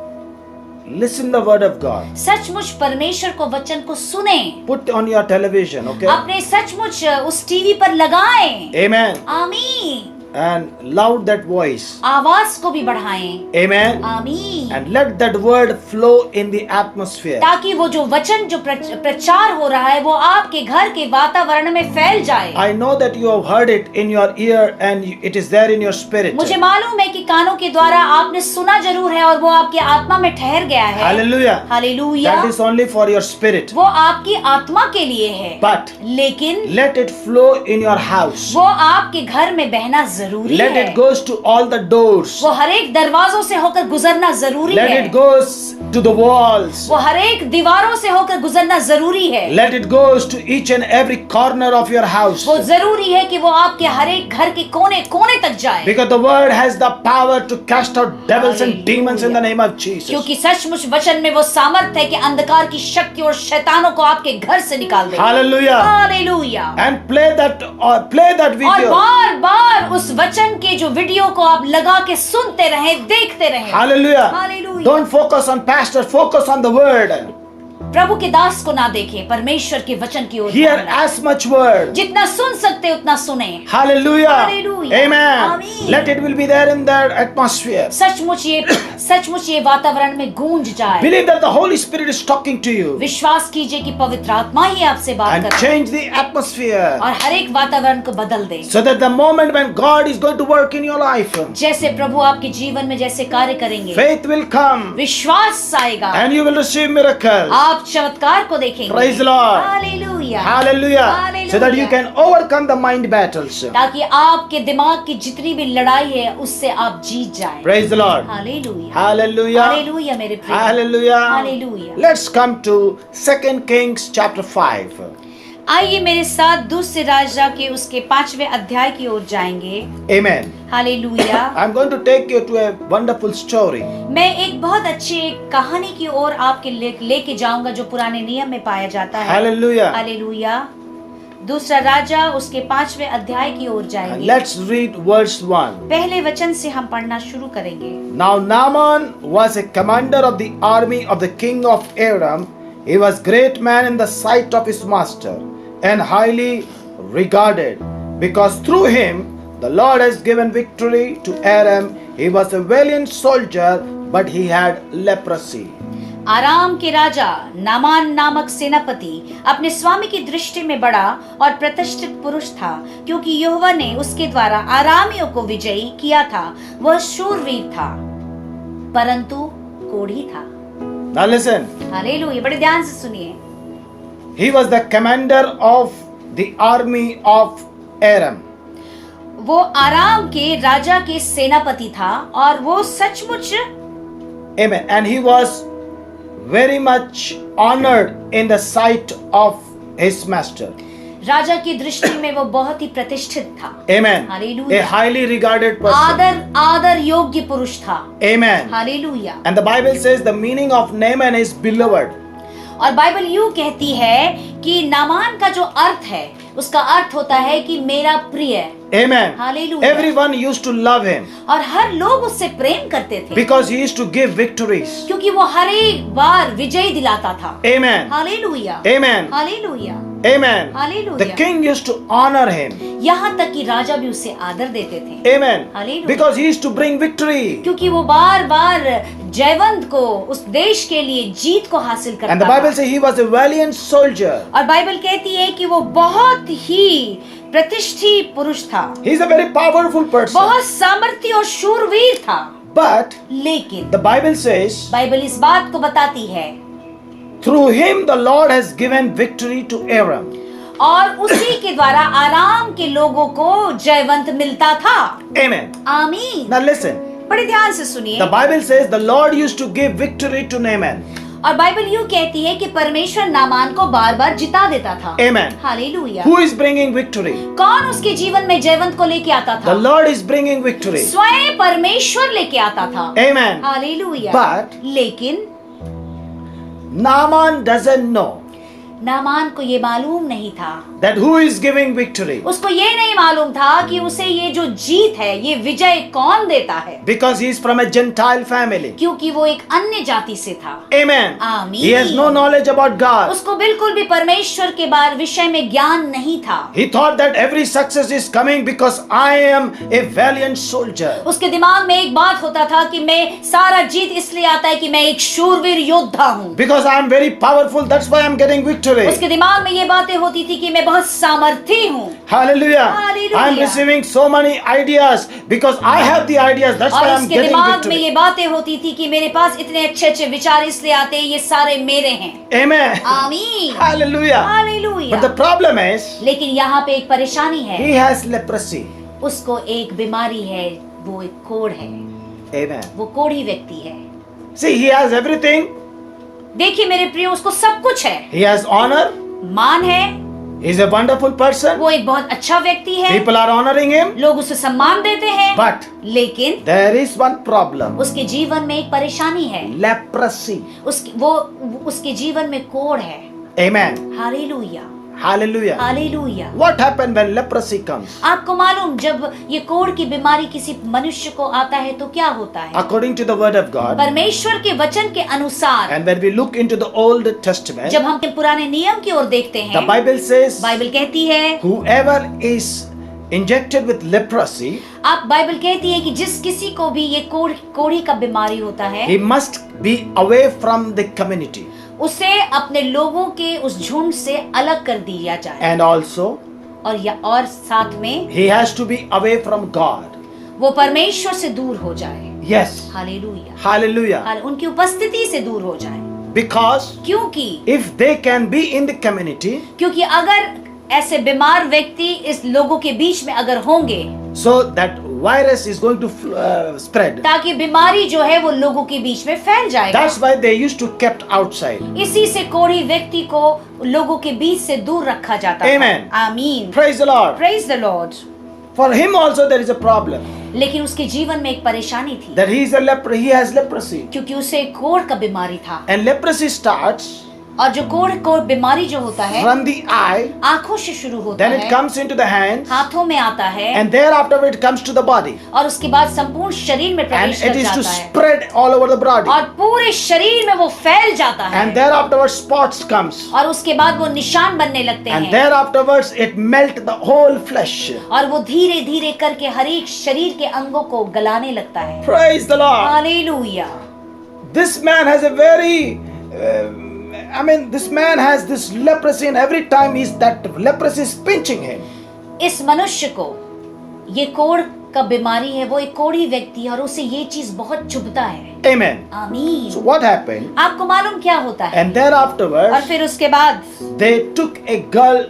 listen the word of God. सचमुच परमेश्वर को वचन को सुने, Put on your television, okay? अपने सचमुच उस टीवी पर लगाएं। Amen. आमीन। And loud that voice. आवाज को भी बढ़ाएं। Amen. आमीन। And let that word flow in the atmosphere. ताकि वो जो वचन जो प्रचार हो रहा है वो आपके घर के वातावरण में फैल जाए। I know that you have heard it in your ear and it is there in your spirit. मुझे मालूम है कि कानों के द्वारा आपने सुना जरूर है और वो आपकी आत्मा में ठहर गया है। Hallelujah. Hallelujah. That is only for your spirit. वो आपकी आत्मा के लिए है, But लेकिन let it flow in your house. वो आपके घर में बहना जरूरी Let है। it goes to all the doors. वो हर एक दरवाजों से होकर गुजरना जरूरी Let है। it goes to the walls. वो हर एक दीवारों से होकर गुजरना जरूरी है। Let it goes to each and every corner of your house. वो जरूरी है कि वो आपके हर एक घर के कोने कोने तक जाए, Because the word has the power to cast out devils and demons in the name of Jesus. क्योंकि सचमुच वचन में वो सामर्थ है कि अंधकार की शक्ति और शैतानों को आपके घर से निकाल दे। Hallelujah. Hallelujah. And play that और video. बार बार उस वचन के जो वीडियो को आप लगा के सुनते रहें, देखते रहें। Hallelujah. Hallelujah. Don't focus on pastor, focus on the word. प्रभु के दास को ना देखें, परमेश्वर के वचन की ओर Hear ध्यान रखें। as much word. जितना सुन सकते उतना सुने। Hallelujah. Hallelujah. Amen. Amen. Let it will be there in their atmosphere. सचमुच ये वातावरण में गूंज जाए। Believe that the Holy Spirit is talking to you विश्वास कीजिए कि पवित्र आत्मा ही आपसे बात and कर रहा है change the atmosphere और हर एक वातावरण को बदल दे। so that the moment when God is going to work in your life, जैसे प्रभु आपके जीवन में जैसे कार्य करेंगे, faith will come विश्वास आएगा, and you will receive miracles. आप चमत्कार को देखेंगे। Praise the Lord. Hallelujah. Hallelujah. Hallelujah. So that you can overcome the mind battles. ताकि आपके दिमाग की जितनी भी लड़ाई है उससे आप जीत जाएं। Praise the Lord. Hallelujah. Hallelujah. Hallelujah मेरे प्रिय। Hallelujah. Hallelujah. Let's come to 2 Kings chapter 5. आइए मेरे साथ दूसरे राजा के उसके 5वें अध्याय की ओर जाएंगे। Amen. Hallelujah. I'm going to take you to a wonderful story. मैं एक बहुत अच्छी कहानी की ओर आपके लेके जाऊंगा जो पुराने नियम में पाया जाता है। Hallelujah. हालेलुया। दूसरा राजा उसके 5वें अध्याय की ओर And जाएंगे। let's read verse 1. पहले वचन से हम पढ़ना शुरू करेंगे। Now Naaman was a commander of the army of the king of Aram. He was great man in the sight of his master and highly regarded, because through him the Lord has given victory to Aram. He was a valiant soldier, but he had leprosy. आराम के राजा नामान नामक सेनापति अपने स्वामी की दृष्टि में बड़ा और प्रतिष्ठित पुरुष था, क्योंकि यहोवा ने उसके द्वारा आरामियों को विजयी किया था। वह शूरवीर था परंतु कोढ़ी था। Now listen. हालेलुया। बड़े ध्यान से सुनिए। He was the commander of the army of Aram. वो आराम के राजा के सेनापति था और वो सचमुच Amen. And he was very much honored in the sight of his master. राजा की दृष्टि में वो बहुत ही प्रतिष्ठित था। Amen. Hallelujah. A highly regarded person. आदर योग्य पुरुष था। Amen. Hallelujah. And the Bible says the meaning of Naaman is beloved. और बाइबल यूं कहती है कि नामान का जो अर्थ है उसका अर्थ होता है कि मेरा प्रिय। Amen. Hallelujah. Everyone used to love him और हर लोग उससे प्रेम करते थे because he used to give victories. क्योंकि वो हर एक बार विजय दिलाता था। Amen. Hallelujah. Amen. Hallelujah. Amen. Hallelujah. The king used to honor him. यहाँ तक कि राजा भी उससे आदर देते थे। Amen. Hallelujah. Because he used to bring victory. क्योंकि वो बार बार जयवंत को उस देश के लिए जीत को हासिल करता And the Bible says he was a valiant soldier. और बाइबल कहती है कि वो बहुत ही प्रतिष्ठित पुरुष था। He is a very powerful person. बहुत सामर्थ्य और शूरवीर था। But लेकिन the Bible says बाइबल इस बात को बताती है through him the Lord has given victory to Aram. और उसी के द्वारा आराम के लोगों को जयवंत मिलता था। Amen. आमीन। Now listen. बड़े ध्यान से सुनिए। The Bible says the Lord used to give victory to Naaman. और बाइबल यूं कहती है कि परमेश्वर नामान को बार बार जिता देता था। Amen. Hallelujah. Who is bringing victory? कौन उसके जीवन में जयवंत को लेके आता था? The Lord is bringing victory. स्वयं परमेश्वर लेके आता था। Amen. हालेलुया। But लेकिन Naaman doesn't know नामान को ये मालूम नहीं था that who is giving victory. उसको ये नहीं मालूम था कि उसे ये जो जीत है ये विजय कौन देता है Because he is from a Gentile family. क्योंकि वो एक अन्य जाति से था। Amen. आमीन। He has no knowledge about God. उसको बिल्कुल भी परमेश्वर के बारे विषय में ज्ञान नहीं था। He thought that every success is coming because I am a valiant soldier. उसके दिमाग में एक बात होता था कि मैं सारा जीत इसलिए आता है कि मैं एक शूरवीर योद्धा हूँ। Because I am very powerful, that's why I am getting victory. उसके दिमाग में ये बातें होती थी कि मैं बहुत सामर्थी हूँ। Hallelujah. Hallelujah. I am receiving so many ideas because I have the ideas. That's why और I am उसके getting दिमाग में ये victory. बातें होती थी कि मेरे पास इतने अच्छे अच्छे विचार इसलिए आते हैं, ये सारे मेरे हैं। Amen. आमीन। Hallelujah. Hallelujah. But the problem is लेकिन यहाँ पे एक परेशानी है। he has leprosy. उसको एक बीमारी है, वो एक कोढ़ है, Amen. वो कोढ़ी व्यक्ति है। See, he has everything. देखिए मेरे प्रियो, उसको सब कुछ है, He has honor. मान है, He's a wonderful person. वो एक बहुत अच्छा व्यक्ति है, People are honoring him. लोग उसे सम्मान देते हैं, But लेकिन there is one problem. उसके जीवन में एक परेशानी है, Leprosy. उसके जीवन में कोढ़ है। Amen. Hallelujah, Hallelujah. Hallelujah. What happened when leprosy comes? आपको मालूम, जब ये कोढ़ की बीमारी किसी मनुष्य को आता है तो क्या होता है? According to the word of God, परमेश्वर के वचन के अनुसार, and when we look into the Old Testament, जब हम पुराने नियम की ओर देखते the हैं, Bible says, बाइबल कहती है, whoever is injected with leprosy, Bible कहती है कि जिस किसी को भी ये कोढ़ी का बीमारी होता है, he must be away from the community. उसे अपने लोगों के उस झुंड से अलग कर दिया जाए, And also, और साथ में he has to be away from God. वो परमेश्वर से दूर हो जाए। Yes. Hallelujah, Hallelujah. उनकी उपस्थिति से दूर हो जाए। Because क्योंकि if they can be in the community, अगर ऐसे बीमार व्यक्ति इस लोगों के बीच में अगर होंगे, so that virus is going to spread. ताकि बीमारी जो है वो लोगों के बीच में फैल जाएगा। That's why they used to kept outside. इसी से कोढ़ी व्यक्ति को लोगों के बीच से दूर रखा जाता है। Amen. आमीन। Praise the Lord. Praise the Lord। For him also there is a problem. लेकिन उसके जीवन में एक परेशानी थी, That he is a leper. He has leprosy. क्योंकि उसे कोढ़ का बीमारी था। And leprosy starts और जो कोढ़ बीमारी जो होता है, from the eye, आंखों से शुरू होता then it है, comes into the hands, हाथों में आता है, and thereafter it comes to the body. और उसके बाद संपूर्ण शरीर में And प्रवेश it कर is to जाता है, spread all over the body. और पूरे शरीर में वो फैल जाता है, And thereafter spots comes. और उसके बाद वो निशान बनने लगते And हैं, thereafterwards it melt the whole flesh. और वो धीरे धीरे करके हर एक शरीर के अंगों को गलाने लगता है। Praise the Lord. Hallelujah. This man has a very this man has this leprosy, and every time that leprosy is pinching him. इस मनुष्य को ये कोढ़ का बीमारी है, वो एक कोढ़ी व्यक्ति है, और उसे ये चीज बहुत चुभता है। Amen. आमीन। So what happened? आपको मालूम क्या होता है? And thereafterwards, और फिर उसके बाद they took a girl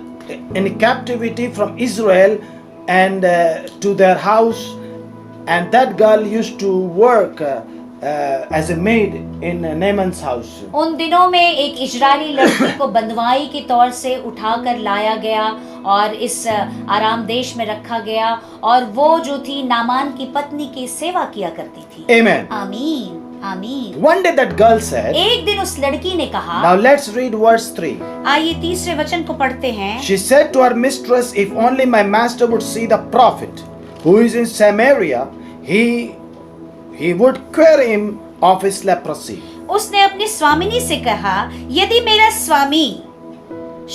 in captivity from Israel and to their house, and that girl used to work as a maid in Naaman's house. उन दिनों में एक इजरायली लड़की को बंधुआई के तौर से उठाकर लाया गया और इस आराम देश में रखा गया, और वो जो थी नामान की पत्नी की सेवा किया करती थी। Amen. आमीन, आमीन। One day that girl said, एक दिन उस लड़की ने कहा, now let's read verse 3. आइए तीसरे वचन को पढ़ते हैं। She said to her mistress, if only my master would see the prophet who is in Samaria, he would cure him of his leprosy. उसने अपनी स्वामिनी से कहा, यदि मेरा स्वामी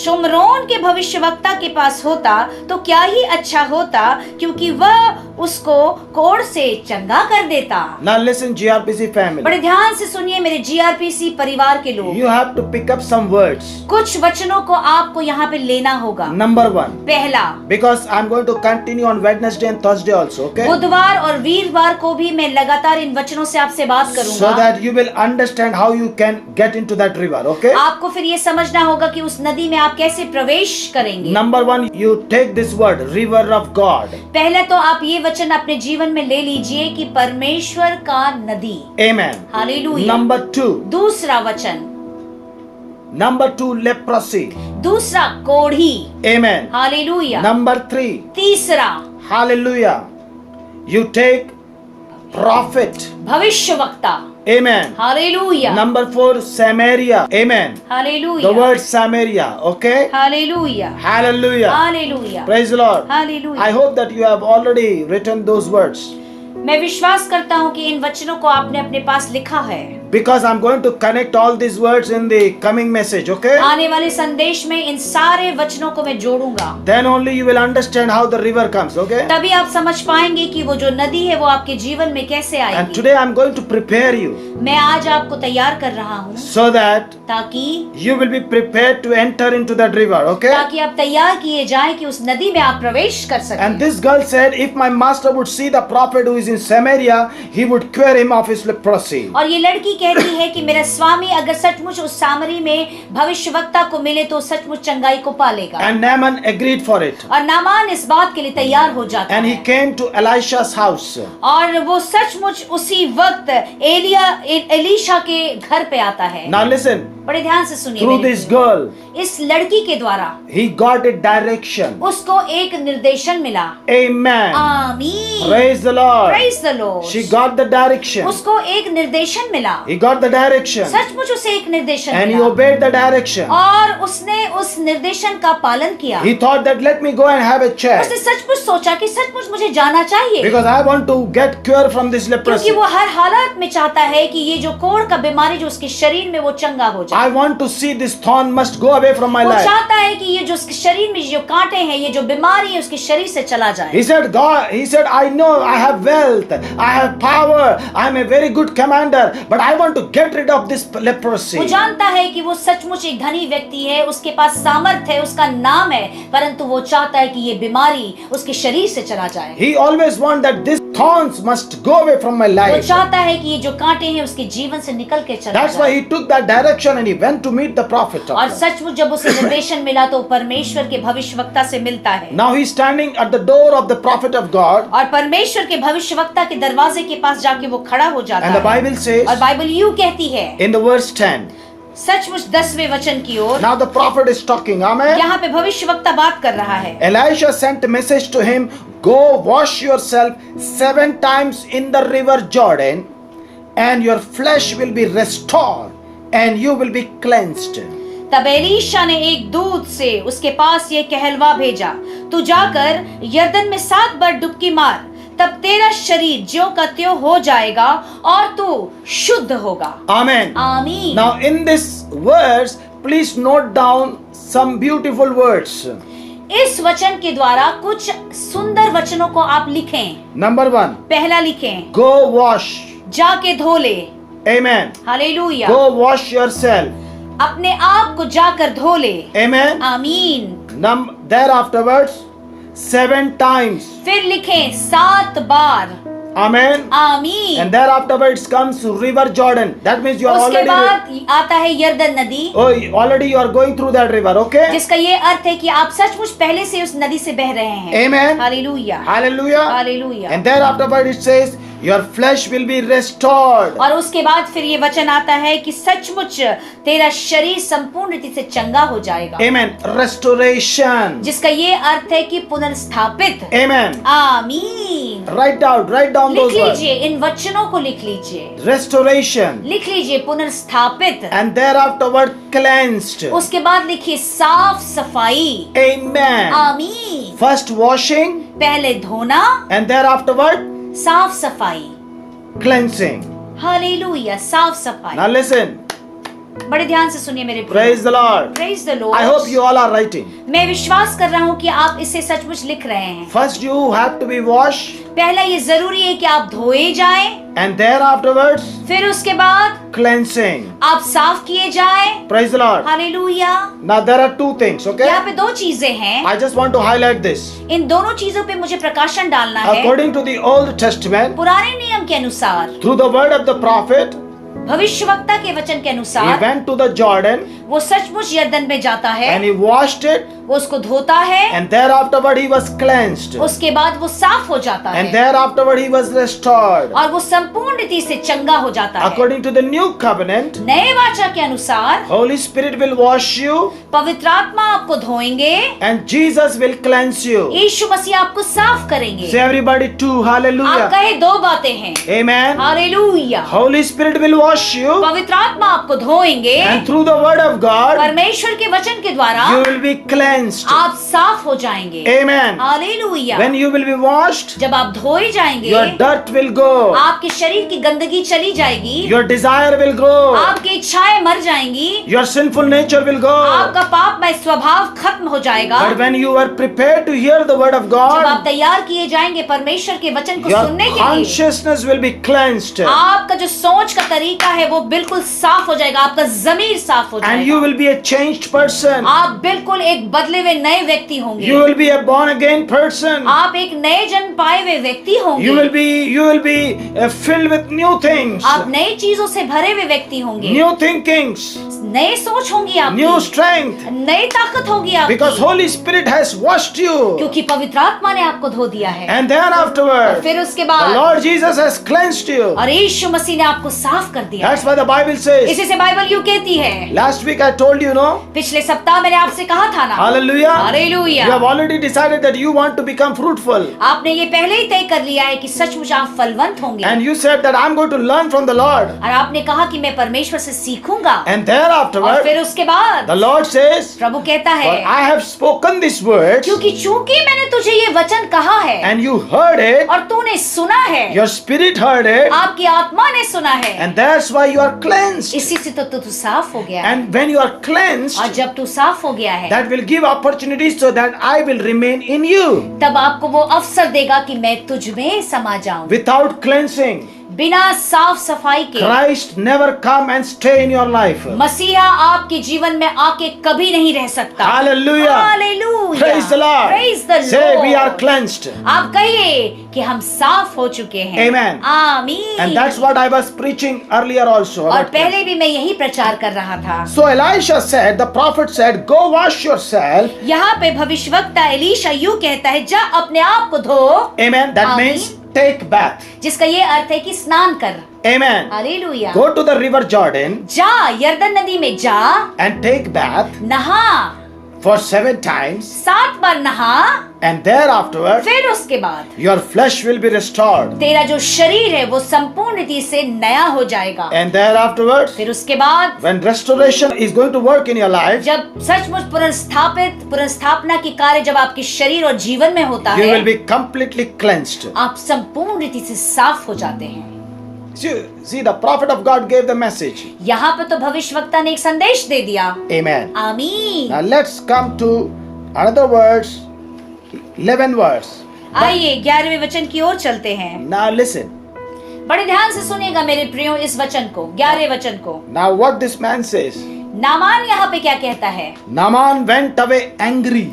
शुमरोन के भविष्यवक्ता के पास होता तो क्या ही अच्छा होता, क्योंकि वह उसको कोढ़ से चंगा कर देता। Now listen, GRPC family. बड़े ध्यान से सुनिए मेरे GRPC परिवार के लोग। You have to pick up some words. कुछ वचनों को आपको यहाँ पे लेना होगा। Number 1. पहला, Because I'm going to continue on Wednesday and Thursday also, okay? बुधवार और वीरवार को भी मैं लगातार इन वचनों से आपसे बात करूंगा, So that you will understand how you can get into that river, okay? आपको फिर ये समझना होगा कि उस नदी में आप कैसे प्रवेश करेंगे। Number 1, you take this word, river of God. पहले तो आप ये वचन अपने जीवन में ले लीजिए कि परमेश्वर का नदी। Amen. हालेलुया। Number 2. दूसरा वचन, Number 2, leprosy. दूसरा कोढ़ी। Amen. हालेलुया। Number 3. तीसरा, Hallelujah. You take prophet. भविष्यवक्ता। Amen. Hallelujah. Number 4, Samaria. Amen. The hallelujah. word Samaria, okay? Hallelujah. Hallelujah. Hallelujah. Praise the Lord. Hallelujah. I hope that you have already written those words, मैं विश्वास करता हूँ कि इन वचनों को आपने अपने पास लिखा है, because I'm going to connect all these words in the coming message, okay? आने वाले संदेश में इन सारे वचनों को मैं जोड़ूंगा। Then only you will understand how the river comes, okay? तभी आप समझ पाएंगे कि वो जो नदी है वो आपके जीवन में कैसे And आएगी। today I'm going to prepare you मैं आज आपको तैयार कर रहा हूँ so that ताकि you will be prepared to enter into that river, okay? ताकि आप तैयार किए जाएं कि उस नदी में आप प्रवेश कर सकें। And this girl said, if my master would see the prophet who is in Samaria, he would cure him of his leprosy. और ये लड़की कहती है कि मेरा स्वामी अगर सचमुच उस सामरी में भविष्यवक्ता को मिले तो सचमुच चंगाई को पालेगा। And Naaman agreed for it. और नामान इस बात के लिए तैयार हो जाता And he है came to Elisha's house. और वो सचमुच उसी वक्त एलीशा के घर पे आता है। Now listen, बड़े ध्यान से सुनिए through मेरे this प्रिय। girl, इस लड़की के द्वारा he got a direction. उसको एक निर्देशन मिला। Amen. आमीन। Praise the Lord. Praise the Lord। She got the direction. उसको एक निर्देशन मिला। He got the direction. सचमुच उसे एक निर्देशन And he मिला obeyed the direction. और उसने उस निर्देशन का पालन किया। He thought that let me go and have a check. उसने सचमुच सोचा कि सचमुच मुझे जाना चाहिए Because I want to get cure from this क्योंकि leprosy. वो हर हालत में चाहता है कि ये जो कोढ़ का बीमारी जो उसके शरीर में वो चंगा हो जाए। I want to see this thorn must go away from my वो life. चाहता है कि ये जो उसके शरीर में जो कांटे हैं ये जो बीमारी है उसके शरीर से चला जाए। He said, God, he said, I know I have wealth, I have power, I am a very good commander, but I want to get rid of this leprosy. वो जानता है कि वो सचमुच एक धनी व्यक्ति है, उसके पास सामर्थ्य है, उसका नाम है, परंतु वो चाहता है कि ये बीमारी उसके शरीर से चला जाए। He always wants that these thorns must go away from my वो life. चाहता है कि ये जो कांटे हैं उसके जीवन से निकल के चला That's why जाए। he took that direction and he went to meet the prophet of और God. सचमुच जब उसे निर्देशन मिला तो परमेश्वर के भविष्यवक्ता से मिलता है Now he's standing at the door of the prophet of God, और परमेश्वर के भविष्यवक्ता के दरवाजे के पास जाके वो खड़ा हो जाता and the है Bible says और बाइबल यूं कहती है in the verse 10. सचमुच 10वें वचन की ओर। Now the prophet is talking. Amen. यहाँ पे भविष्यवक्ता बात कर रहा है। Elisha sent a message to him, go wash yourself 7 times in the river Jordan, and your flesh will be restored, and you will be cleansed. तब एलीशा ने एक दूत से उसके पास ये कहलवा भेजा, तू जाकर यरदन में 7 बार डुबकी मार, तब तेरा शरीर ज्यों का त्यों हो जाएगा और तू शुद्ध होगा। Amen. आमीन। Now in this verse, please note down some beautiful words. इस वचन के द्वारा कुछ सुंदर वचनों को आप लिखें। Number 1, पहला लिखें, go wash. जाके धो ले। Amen. Hallelujah. Go wash yourself. अपने आप को जाकर धो ले। Amen. आमीन। There afterwards, 7 times. फिर लिखें 7 बार। Amen. आमीन। And there afterwards comes River Jordan. That means you are उसके already. बाद आता है यरदन नदी, Oh, already you are going through that river, okay? जिसका ये अर्थ है कि आप सचमुच पहले से उस नदी से बह रहे हैं। Amen. Hallelujah. Hallelujah. Hallelujah. And there afterward it says, your flesh will be restored. और उसके बाद फिर ये वचन आता है कि सचमुच तेरा शरीर संपूर्ण रीति से चंगा हो जाएगा। Amen. Restoration. जिसका ये अर्थ है कि पुनर्स्थापित। Amen. आमीन। Write down लिख those words. लीजिए, इन वचनों को लिख लीजिए। Restoration. लिख लीजिए पुनर्स्थापित। And there afterward cleansed. उसके बाद लिखिए साफ सफाई। Amen. आमीन। First washing पहले धोना, and there afterward साफ सफाई। cleansing. हालेलुया। साफ सफाई। Now listen. बड़े ध्यान से सुनिए मेरे Praise the Lord. Praise the I hope you Lord. all are writing. मैं विश्वास कर रहा हूँ कि आप इसे सचमुच लिख रहे हैं। First you have to be washed, पहला ये जरूरी है कि आप धोए जाएं, and there afterwards फिर उसके बाद cleansing. आप साफ किए जाएं। Praise the Lord. Hallelujah. Now there are 2 things, okay? यहाँ पे 2 चीजें हैं। I just want to highlight this. इन दोनों चीजों पे मुझे प्रकाशन डालना है। According to the Old Testament, पुराने नियम के अनुसार, through the word of the prophet, भविष्यवक्ता के वचन के he अनुसार went to the Jordan वो सचमुच यरदन में जाता है, and he washed it, वो उसको धोता है, and there afterward he was cleansed, उसके बाद वो साफ हो जाता and है there afterward he was restored. और वो संपूर्ण रीति से चंगा हो जाता है। According to the new covenant, नए वाचा के अनुसार Holy Spirit will wash you पवित्र आत्मा आपको धोएंगे, and Jesus will cleanse you. यीशु मसीह आपको साफ करेंगे। Say everybody too, आप hallelujah. कहे 2 बातें हैं। Amen. Hallelujah. Holy Spirit will wash you, पवित्र आत्मा आपको धोएंगे, and through the word of God, परमेश्वर के वचन के द्वारा you will be cleansed. आप साफ हो जाएंगे। Amen. Hallelujah. When you will be washed, जब आप धोए जाएंगे, your dirt will go, आपके शरीर की गंदगी चली जाएगी, your desire will go, आपकी इच्छाएं मर जाएंगी, your sinful nature will go. आपका पापमय स्वभाव खत्म हो जाएगा। But when you are prepared to hear the word of जब आप God, तैयार किए जाएंगे परमेश्वर के वचन को your सुनने के लिए, consciousness will be cleansed. आपका जो सोच का तरीका तरीका है वो बिल्कुल साफ हो जाएगा, आपका जमीर साफ हो and you जाएगा, will be a changed person. आप बिल्कुल एक बदले हुए नए व्यक्ति होंगे, You will be a born again person. आप एक नए जन्म पाए हुए व्यक्ति You होंगे, will be filled with new things, आप नई चीजों से भरे हुए व्यक्ति होंगे, new thinkings, नए सोच होंगी new आपकी, strength, नई ताकत होगी because आपकी, Holy Spirit has washed you. क्योंकि पवित्र आत्मा ने आपको धो दिया है। And then और afterward, फिर उसके the बाद Lord Jesus has cleansed you. और यीशु मसीह ने आपको साफ कर दिया That's है। why the Bible says. इसी से बाइबल यूं कहती है, Last week I told you, no? पिछले सप्ताह मैंने आपसे कहा था ना, Hallelujah. Hallelujah, You have already decided that you want to become fruitful. आपने ये पहले ही तय कर लिया है कि सचमुच आप फलवंत होंगे, And you said that I'm going to learn from the Lord. और आपने कहा कि मैं परमेश्वर से सीखूंगा। And then और afterward, फिर उसके बाद the Lord says, प्रभु कहता "For है, I have spoken these words, क्योंकि चूंकि मैंने तुझे ये वचन कहा है and you heard it, और तूने सुना है, your spirit heard it, आपकी आत्मा ने सुना है, and that's why you are cleansed. इसी से तो तू साफ हो गया है। And when you are cleansed, और जब तू साफ हो गया है, that will give opportunities so that I will remain in you. तब आपको वो अवसर देगा कि मैं तुझ में समा जाऊं। Without cleansing, बिना साफ सफाई के Christ never come and stay in your life. मसीहा आपके जीवन में आके कभी नहीं रह सकता। Hallelujah. Hallelujah. Praise the Lord. Praise the Say we are Lord। cleansed. आप कहिए कि हम साफ हो चुके हैं। Amen. आमीन। And that's what I was preaching earlier also. और about पहले भी मैं यही प्रचार कर रहा था। So Elisha said, the prophet said, go wash yourself. यहाँ पे भविष्यवक्ता एलीशा यूं कहता है, जा अपने आप को धो। Amen. That Amen. means take bath. जिसका ये अर्थ है कि स्नान कर। Amen. Hallelujah. Go to the river Jordan जा, यरदन नदी में जा, and take bath नहा, for 7 times. 7 बार नहा, And thereafter, फिर उसके बाद your flesh will be restored. तेरा जो शरीर है वो संपूर्ण रीति से नया हो जाएगा। And thereafter, फिर उसके बाद when restoration is going to work in your life, जब सचमुच पुनर्स्थापना की कार्य जब आपके शरीर और जीवन में होता you है, will be completely cleansed. आप संपूर्ण रीति से साफ हो जाते हैं। See, the prophet of God gave the message. यहाँ पे तो भविष्यवक्ता ने एक संदेश दे दिया। Amen. आमीन। Now let's come to another verse, 11 verse. आइए 11वें वचन की ओर चलते हैं। Now listen. बड़े ध्यान से सुनिएगा मेरे प्रियो इस वचन को, 11वें वचन को। Now what this man says. Naaman यहाँ पे क्या कहता है? Naaman went away angry.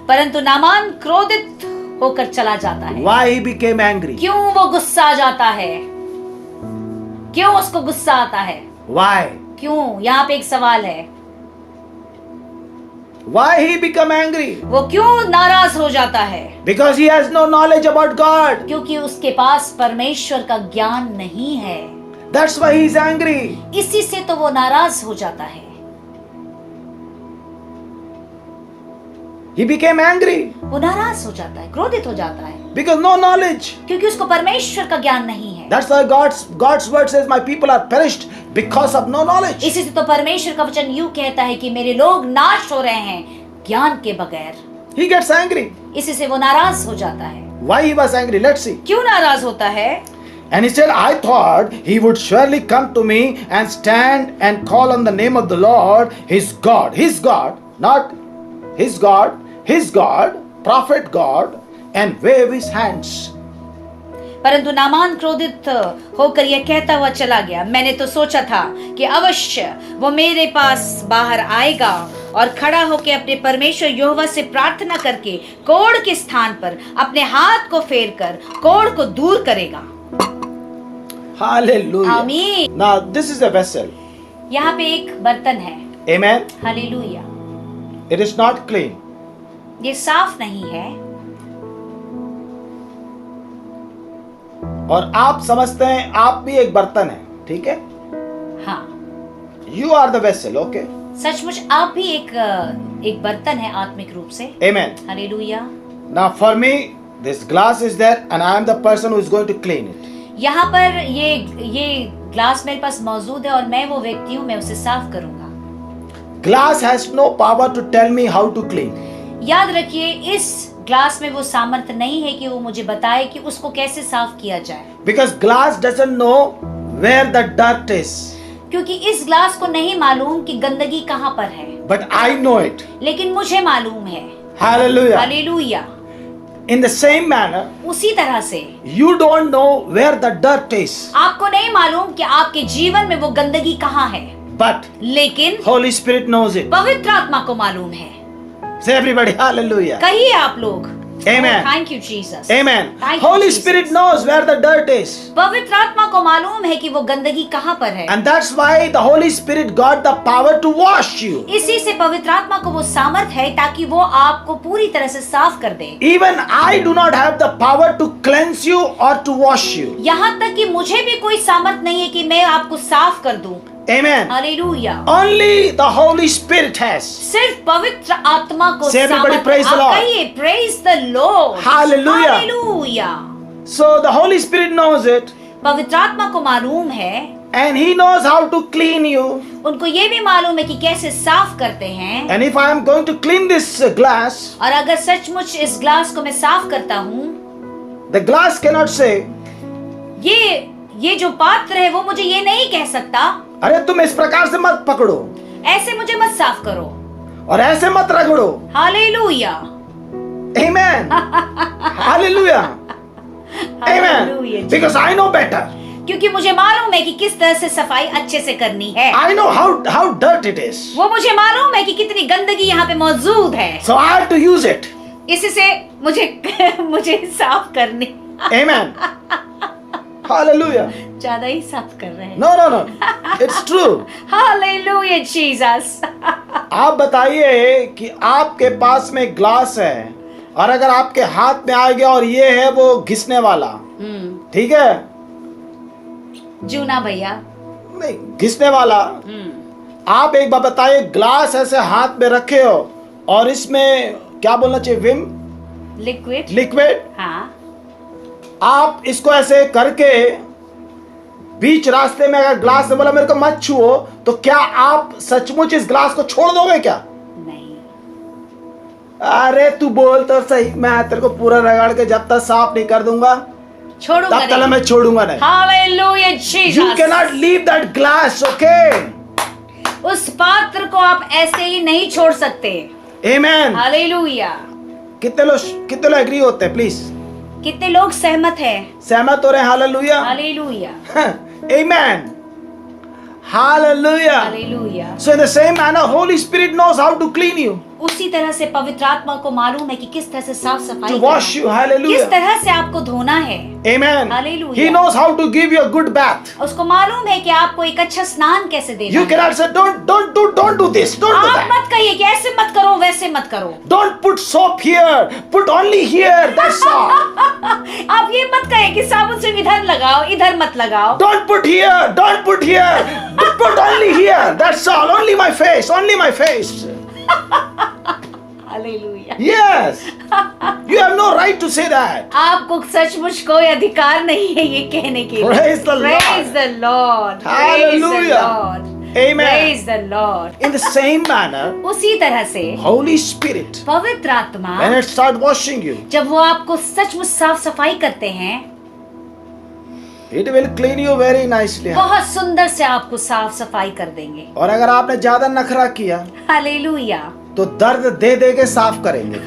परंतु नामान क्रोधित होकर चला जाता है। Why he became angry? क्यों वो गुस्सा जाता है? क्यों उसको गुस्सा आता है? Why? क्यों? यहाँ पे एक सवाल है। Why he become angry? वो क्यों नाराज हो जाता है? Because he has no knowledge about God. क्योंकि उसके पास परमेश्वर का ज्ञान नहीं है। That's why he is angry. इसी से तो वो नाराज हो जाता है। He became angry वो नाराज हो जाता है, क्रोधित हो जाता है, because no knowledge. क्योंकि उसको परमेश्वर का ज्ञान नहीं है। That's why God's word says, my people are perished because of no knowledge. इसी से तो परमेश्वर का वचन यूं कहता है कि मेरे लोग नाश हो रहे हैं ज्ञान के बगैर। He gets angry. इसी से वो नाराज हो जाता है। Why he was angry? Let's see. क्यों नाराज होता है? And he said, I thought he would surely come to me and stand and call on the name of the Lord, his God, not his God, prophet God, and wave his hands. परंतु नामान क्रोधित होकर यह कहता हुआ चला गया, मैंने तो सोचा था कि अवश्य वो मेरे पास बाहर आएगा और खड़ा होकर अपने परमेश्वर यहोवा से प्रार्थना करके कोढ़ के स्थान पर अपने हाथ को फेरकर कोढ़ को दूर करेगा। Hallelujah. आमीन। Now this is a vessel. यहाँ पे एक बर्तन है। Amen. Hallelujah. It is not clean. ये साफ नहीं है। और आप समझते हैं आप भी एक बर्तन है, ठीक है? हाँ, You are the vessel, okay? सचमुच आप भी एक बर्तन है आत्मिक रूप से। Amen. Hallelujah. Now for me, this glass is there and I am the person who is going to clean it. यहाँ पर ये ग्लास मेरे पास मौजूद है और मैं वो व्यक्ति हूँ, मैं उसे साफ करूंगा। Glass has no power to tell me how to clean. याद रखिए इस ग्लास में वो सामर्थ्य नहीं है कि वो मुझे बताए कि उसको कैसे साफ किया जाए। Because glass doesn't know where the dirt is. क्योंकि इस ग्लास को नहीं मालूम कि गंदगी कहाँ पर है। But I know it. लेकिन मुझे मालूम है। Hallelujah. Hallelujah. In the same manner, उसी तरह से you don't know where the dirt is, आपको नहीं मालूम कि आपके जीवन में वो गंदगी कहाँ है, but लेकिन Holy Spirit knows it. पवित्र आत्मा को मालूम है। Say everybody, hallelujah. कहिए आप लोग। Amen. Thank you Jesus. Amen. Thank you, Holy Jesus. Spirit knows where the dirt is. पवित्र आत्मा को मालूम है कि वो गंदगी कहाँ पर है। And that's why the Holy Spirit got the power to wash you. इसी से पवित्र आत्मा को वो सामर्थ है ताकि वो आपको पूरी तरह से साफ कर दे। Even I do not have the power to cleanse you or to wash you. यहाँ तक कि मुझे भी कोई सामर्थ नहीं है कि मैं आपको साफ कर दूं। Amen. Hallelujah. Only the Holy Spirit has. सिर्फ पवित्र आत्मा को Say everybody सामर्थ praise है। the आप Lord. कहिए praise the Lord. Hallelujah. Hallelujah. So the Holy Spirit knows it, पवित्र आत्मा को मालूम है, and He knows how to clean you. उनको ये भी मालूम है कि कैसे साफ करते हैं। And if I am going to clean this glass, और अगर सचमुच इस ग्लास को मैं साफ करता हूँ, the glass cannot say, ये जो पात्र है वो मुझे ये नहीं कह सकता, अरे तुम इस प्रकार से मत पकड़ो ऐसे मुझे मत साफ करो। और ऐसे मत रगड़ो। Hallelujah. Amen. Hallelujah. Hallelujah. Amen. Because I know better. क्योंकि मुझे मालूम है कि किस तरह से सफाई अच्छे से करनी है। I know how dirt it is. वो मुझे मालूम है कि कितनी गंदगी यहाँ पे मौजूद है। So I have to use it. इससे मुझे साफ करनी। Amen. Hallelujah. ज्यादा ही साफ कर रहे हैं। No. It's true. Hallelujah Jesus. आप बताइए कि आपके पास में ग्लास है और अगर आपके हाथ में आ गया और ये है वो घिसने वाला, ठीक है? जूना भैया। नहीं, घिसने वाला। आप एक बार बताइए, ग्लास ऐसे हाथ में रखे हो और इसमें क्या बोलना चाहिए, विम लिक्विड, हाँ। आप इसको ऐसे करके बीच रास्ते में अगर ग्लास ने बोला मेरे को मत छुओ, तो क्या आप सचमुच इस ग्लास को छोड़ दोगे क्या? नहीं। अरे तू बोल तो सही, मैं तेरे को पूरा रगड़ के जब तक साफ नहीं कर दूंगा छोड़ूंगा तब तक मैं छोड़ूंगा नहीं। Hallelujah Jesus. You cannot leave that glass, okay? उस पात्र को आप ऐसे ही नहीं छोड़ सकते। Amen. हालेलुया। कितने लोग एग्री होते हैं प्लीज? कितने लोग सहमत हैं? सहमत हो रहे हैं? Hallelujah. Hallelujah. Amen. Hallelujah. Hallelujah. So in the same manner, Holy Spirit knows how to clean you, उसी तरह से पवित्र आत्मा को मालूम है कि किस तरह से साफ सफाई to wash you. किस Hallelujah. तरह से आपको धोना है। Amen. Hallelujah. He knows how to give you a good bath. उसको मालूम है कि आपको एक अच्छा स्नान कैसे देना You है। cannot say don't do this, don't do आप that. मत कहिए कि ऐसे मत करो वैसे मत करो। Don't put soap here, put only here. That's all. आप ये मत कहिए कि साबुन सिर्फ इधर लगाओ, इधर मत लगाओ। Don't put here, put only here. That's all. Only my face, only my face. Hallelujah. Yes. You have no right to say that. आपको सचमुच कोई अधिकार नहीं है ये कहने के लिए। Praise the Lord. Praise the Lord. Hallelujah. Praise the Lord. Amen. Praise the Lord. In the same manner, उसी तरह से Holy Spirit, पवित्र आत्मा when it start washing you, जब वो आपको सचमुच साफ सफाई करते हैं, it will clean you very nicely. बहुत सुंदर से आपको साफ सफाई कर देंगे। और अगर आपने ज्यादा नखरा किया हालेलुया। तो दर्द दे दे के साफ करेंगे।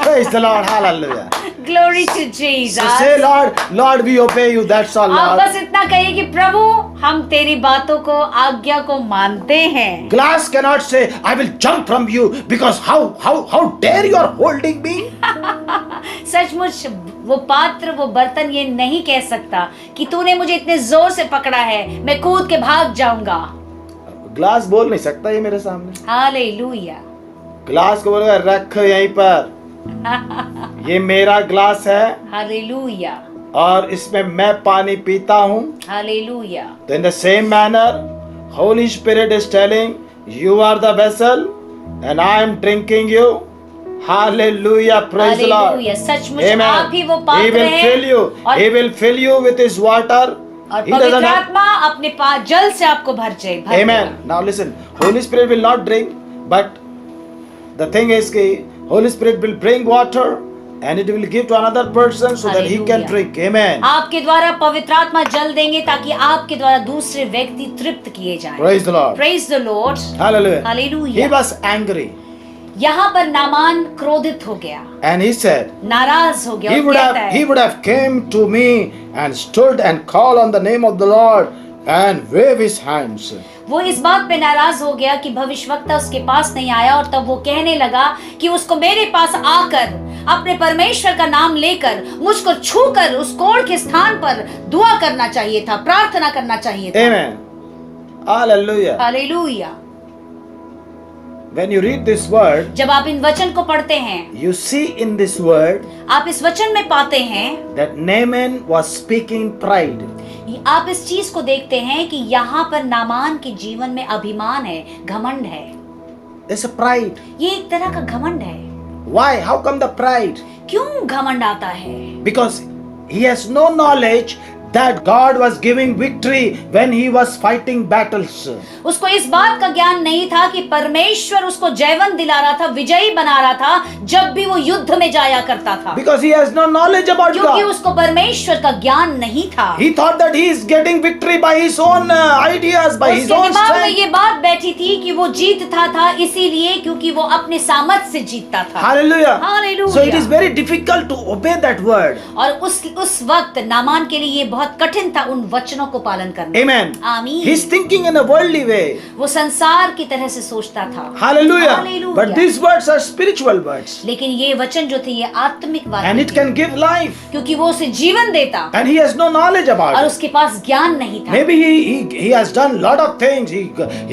Praise the Lord. Hallelujah. Glory to So Jesus. say, Lord, we obey you. That's all, आप Lord. बस इतना कहिए कि प्रभु हम तेरी बातों को, आज्ञा को मानते हैं। Glass cannot say, I will jump from you because how dare you are holding me? सचमुच वो पात्र, वो बर्तन ये नहीं कह सकता कि तूने मुझे इतने जोर से पकड़ा है, मैं कूद के भाग जाऊंगा। ग्लास बोल नहीं सकता ये मेरे सामने। हालेलुया। ग्लास को बोलेगा रख यहीं पर, ये मेरा ग्लास है हालेलुया। और इसमें मैं पानी पीता हूँ। हालेलुया। तो in the same manner, Holy Spirit is telling, you are the vessel and I am drinking you. Hallelujah. Praise the Lord. Hallelujah. सचमुच Amen. आप ही वो He पात्र will fill हैं you. और He will fill you with His water. और He doesn't पवित्र have. आत्मा अपने पास जल से आपको भर देगा। Amen. Now listen. Holy Spirit will not drink, but the thing is कि Holy Spirit will bring water and it will give to another person so that he can Hallelujah. drink. Amen. आपके द्वारा पवित्र आत्मा जल देंगे ताकि आपके द्वारा दूसरे व्यक्ति तृप्त किए जाएं। Praise the Lord. Praise the Lord. Hallelujah. Hallelujah. He was angry. यहाँ पर नामान क्रोधित हो गया, And he said, नाराज हो गया। he और would कहता have, है, he would have came to me and stood and called on the name of the Lord and wave his hands. वो इस बात पे नाराज हो गया कि भविष्यवक्ता उसके पास नहीं आया, और तब वो कहने लगा कि उसको मेरे पास आकर अपने परमेश्वर का नाम लेकर मुझको छूकर उस कोढ़ के स्थान पर दुआ करना चाहिए था, प्रार्थना करना चाहिए था। Amen. Hallelujah. Hallelujah. When you read this word, जब आप इन वचन को पढ़ते हैं, you see in this word आप इस वचन में पाते हैं, that Naaman was speaking pride. आप इस चीज को देखते हैं कि यहाँ पर नामान के जीवन में अभिमान है, घमंड है। There's a pride. ये एक तरह का घमंड है। Why? How come the pride? क्यों घमंड आता है? Because he has no knowledge that God was giving victory when he was fighting battles. उसको इस बात का ज्ञान नहीं था कि परमेश्वर उसको जयवंत दिला रहा था, विजयी बना रहा था जब भी वो युद्ध में जाया करता था। Because he has no knowledge about क्योंकि God. उसको परमेश्वर का ज्ञान नहीं था। He thought that he is getting victory by his own ideas, by his उसके own दिमाग में strength. ये बात बैठी थी कि वो जीतता था इसीलिए क्योंकि वो अपने सामर्थ से जीतता था। Hallelujah. Hallelujah. So it is very difficult to obey that word. और उस वक्त नामान के लिए ये बहुत कठिन था उन वचनों को पालन करना। Amen. आमीन। He's thinking in a worldly way. वो संसार की तरह से सोचता था। Hallelujah. Hallelujah. But these words are spiritual words. लेकिन ये वचन जो थे ये आत्मिक बात And it can give life. क्योंकि वो उसे जीवन देता And he has no knowledge about और it. उसके पास ज्ञान नहीं था। Maybe he has done lot of things.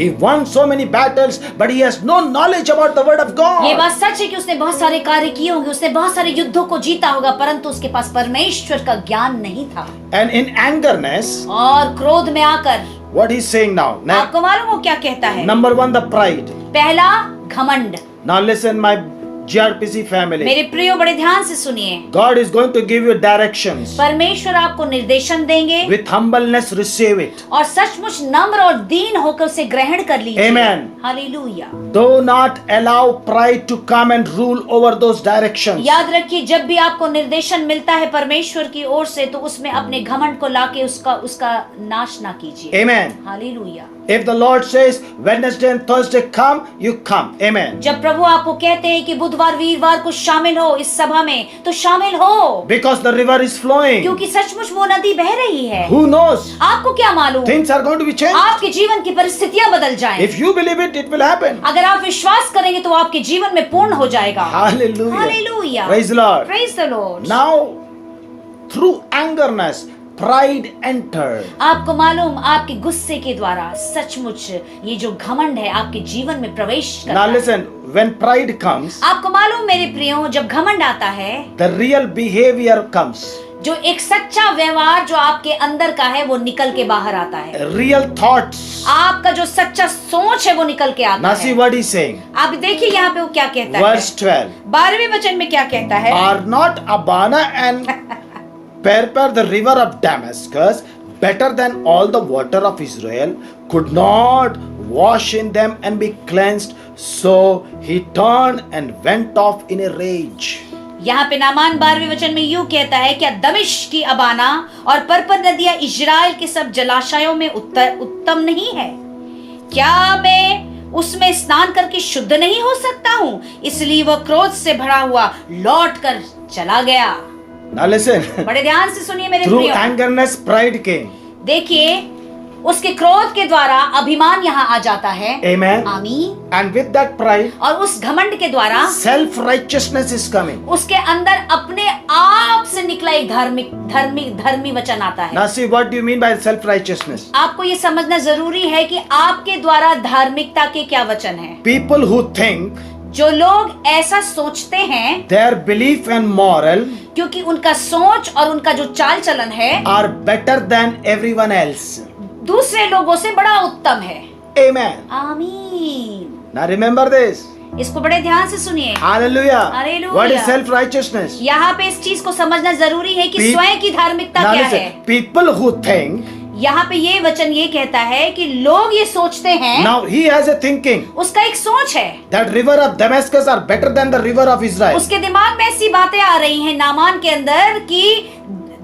He won so many battles, but he has no knowledge about the word of ये God. बात सच है कि उसने बहुत सारे कार्य किए होंगे, उसने बहुत सारे युद्धों को जीता होगा, परंतु उसके पास परमेश्वर का ज्ञान नहीं था। And in angerness, और क्रोध में आकर what he's saying now? आपको मालूम वो क्या कहता है? Number one, the pride. पहला घमंड। Now listen, my GRPC family. मेरे प्रियो बड़े ध्यान से सुनिए, God is going to give you directions. परमेश्वर आपको निर्देशन देंगे With humbleness, receive it. और सचमुच नम्र और दीन होकर उसे ग्रहण कर लीजिए। Amen. Hallelujah. Do not allow pride to come and rule over those directions. याद रखिए, जब भी आपको निर्देशन मिलता है परमेश्वर की ओर से तो उसमें अपने घमंड को लाके उसका नाश ना कीजिए। Amen. Hallelujah. If the Lord says Wednesday and Thursday come, you come. Amen. जब प्रभु आपको कहते हैं कि बुधवार वीरवार को शामिल हो इस सभा में, तो शामिल हो, Because the river is flowing. क्योंकि सचमुच वो नदी बह रही है। Who knows? आपको क्या मालूम, Things are going to be changed. आपके जीवन की परिस्थितियां बदल जाएं। If you believe it, it will happen. अगर आप विश्वास करेंगे तो आपके जीवन में पूर्ण हो जाएगा। Hallelujah. Hallelujah. Praise the Lord. Praise the Lord। Now, through angerness, pride entered. आपको मालूम, आपके गुस्से के द्वारा सचमुच ये जो घमंड है आपके जीवन में प्रवेश करता Now है। listen, when pride comes, आपको मालूम मेरे प्रियो, जब घमंड आता है, the real behavior comes. जो एक सच्चा व्यवहार जो आपके अंदर का है वो निकल के बाहर आता है। Real thoughts. आपका जो सच्चा सोच है वो निकल के आता Now see है। what he's saying. आप देखिए यहाँ पे वो क्या कहता है। Verse 12. 12वें वचन में क्या कहता है? Are not Abana and Perper, the river of Damascus, better than all the water of Israel? Could not wash in them and be cleansed? So he turned and went off in a rage. यहाँ पे नामान 12वें वचन में यूं कहता है, क्या दमिश्क की अबाना और पर्पर नदियां इजराइल के सब जलाशयों में उत्तम नहीं है? क्या मैं उसमें स्नान करके शुद्ध नहीं हो सकता हूँ? इसलिए वह क्रोध से भरा हुआ लौट कर चला गया। Now listen. बड़े ध्यान से सुनिए मेरे Through प्रियो। angerness, pride came. देखिए, उसके क्रोध के द्वारा अभिमान यहाँ आ जाता है। Amen. आमीन। And with that pride, और उस घमंड के द्वारा self-righteousness is coming. उसके अंदर अपने आप से निकला एक धर्मी वचन आता है। Now see what do you mean by self-righteousness? आपको ये समझना जरूरी है कि आपके द्वारा धार्मिकता के क्या वचन हैं। People who think जो लोग ऐसा सोचते हैं their belief and moral क्योंकि उनका सोच और उनका जो चाल चलन है are better than everyone else. दूसरे लोगों से बड़ा उत्तम है। Amen. आमीन। Now remember this. इसको बड़े ध्यान से सुनिए। Hallelujah. Hallelujah. What is self-righteousness? यहाँ पे इस चीज को समझना जरूरी है कि Pe- स्वयं की धार्मिकता Now क्या listen, है। people who think, यहाँ पे ये वचन ये कहता है कि लोग ये सोचते हैं, now he has a thinking उसका एक सोच है, that river of Damascus are better than the river of Israel. उसके दिमाग में ऐसी बातें आ रही हैं नामान के अंदर कि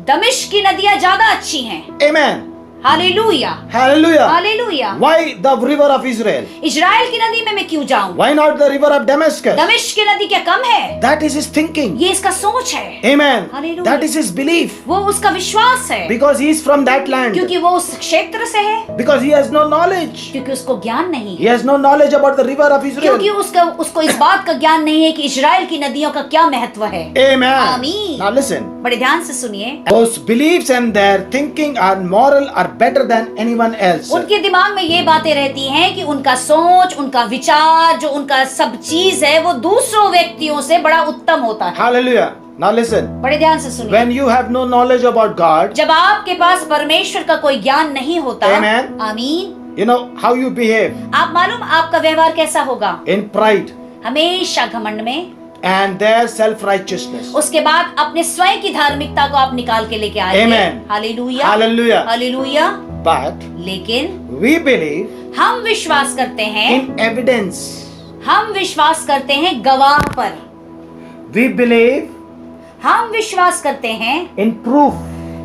दमिश्क की नदियां ज्यादा अच्छी हैं। Amen. Hallelujah, Hallelujah. Hallelujah. Why the river of Israel? Israel की नदी में मैं क्यों जाऊं? Why not the river of Damascus? दमिश्क की नदी क्या कम है? That is his thinking. ये इसका सोच है, Amen. Hallelujah. That is his belief. वो उसका विश्वास है, Because he is from that land. क्योंकि वो उस क्षेत्र से है, Because he has no knowledge. क्योंकि उसको ज्ञान नहीं He है, has no knowledge about the river of Israel. क्योंकि उसको इस बात का ज्ञान नहीं है कि इजराइल की नदियों का क्या महत्व है। Amen. आमीन। Now listen. बड़े ध्यान से सुनिए, Those beliefs and their thinking are moral are better than anyone else. उनके दिमाग में ये बातें रहती हैं कि उनका सोच, उनका विचार, जो उनका सब चीज है वो दूसरों व्यक्तियों से बड़ा उत्तम होता है। Hallelujah. Now listen. बड़े ध्यान से सुनिए, When you have no knowledge about God, जब आपके पास परमेश्वर का कोई ज्ञान नहीं होता, Amen. आमीन, you know how you behave आप मालूम आपका व्यवहार कैसा होगा? in pride हमेशा घमंड में, and their self-righteousness. उसके बाद अपने स्वयं की धार्मिकता को आप निकाल के लेके आएंगे। Amen. Hallelujah, Hallelujah. Hallelujah. But लेकिन we believe हम विश्वास करते हैं, in evidence. हम विश्वास करते हैं गवाह पर, We believe हम विश्वास करते हैं in proof.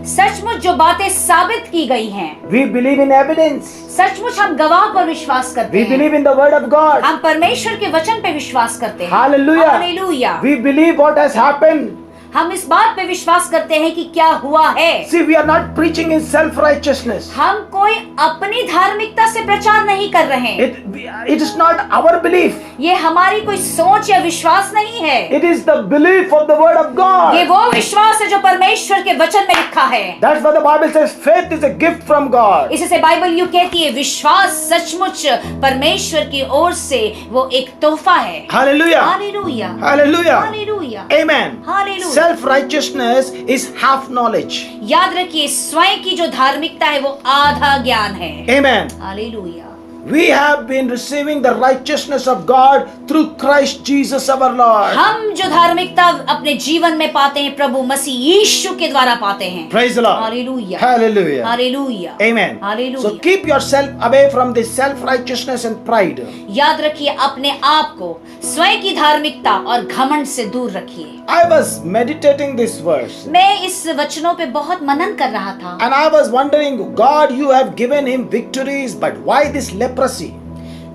सचमुच जो बातें साबित की गई हैं, We believe in evidence. सचमुच हम गवाह पर विश्वास करते We हैं। believe in the word of God. हम परमेश्वर के वचन पे विश्वास करते हैं। Hallelujah. Hallelujah. We believe what has happened. हम इस बात पे विश्वास करते हैं कि क्या हुआ है। See, we are not preaching in self-righteousness. हम कोई अपनी धार्मिकता से प्रचार नहीं कर रहे हैं। It is not our belief. ये हमारी कोई सोच या विश्वास नहीं है। It is the belief of the word of ये God. वो विश्वास है जो परमेश्वर के वचन में लिखा है। That's why the Bible says faith is a gift from God. इसी से बाइबल यूं कहती है, विश्वास सचमुच परमेश्वर की ओर से वो एक तोहफा है। Hallelujah. Hallelujah, Hallelujah. Hallelujah, Amen. Hallelujah. Self-righteousness is half knowledge. याद रखिए, स्वयं की जो धार्मिकता है वो आधा ज्ञान है। Amen. Hallelujah. We have been receiving the righteousness of God through Christ Jesus our Lord. हम जो धार्मिकता अपने जीवन में पाते हैं प्रभु मसीह यीशु के द्वारा पाते हैं। Praise the Lord. Hallelujah, Hallelujah. Hallelujah, Amen. Hallelujah. So keep yourself away from this self-righteousness and pride. याद रखिए, अपने आप को स्वयं की धार्मिकता और घमंड से दूर रखिए। I was meditating this verse मैं इस वचनों पे बहुत मनन कर रहा था and I was wondering, God, you have given him victories, but why this leprosy?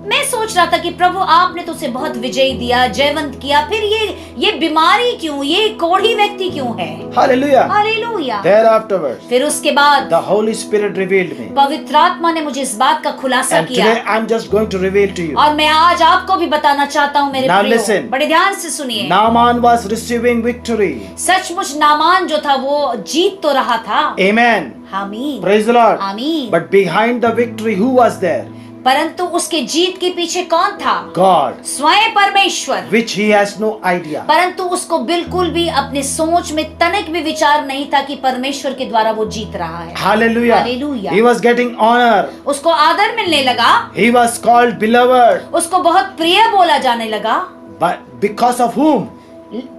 मैं सोच रहा था कि प्रभु आपने तो उसे बहुत विजय दिया, जयवंत किया, फिर ये बीमारी क्यों, ये कोढ़ी व्यक्ति क्यों है? Hallelujah. हालेलुया। Thereafterwards, फिर उसके बाद the Holy Spirit revealed me. पवित्र आत्मा ने मुझे इस बात का खुलासा And किया, today I'm just going to reveal to you. और मैं आज आपको भी बताना चाहता हूँ मेरे Now प्रियो। listen. बड़े ध्यान से सुनिए। Naaman was receiving victory. सचमुच नामान जो था वो जीत तो रहा था। Amen. आमीन, Praise the Lord. आमीन। But behind the victory, who was there? परंतु उसके जीत के पीछे कौन था? God, स्वयं परमेश्वर। which he has no idea. परंतु उसको बिल्कुल भी अपने सोच में तनिक भी विचार नहीं था कि परमेश्वर के द्वारा वो जीत रहा है। Hallelujah. Hallelujah. He was getting honor. उसको आदर मिलने लगा, He was called beloved. उसको बहुत प्रिय बोला जाने लगा। But because of whom?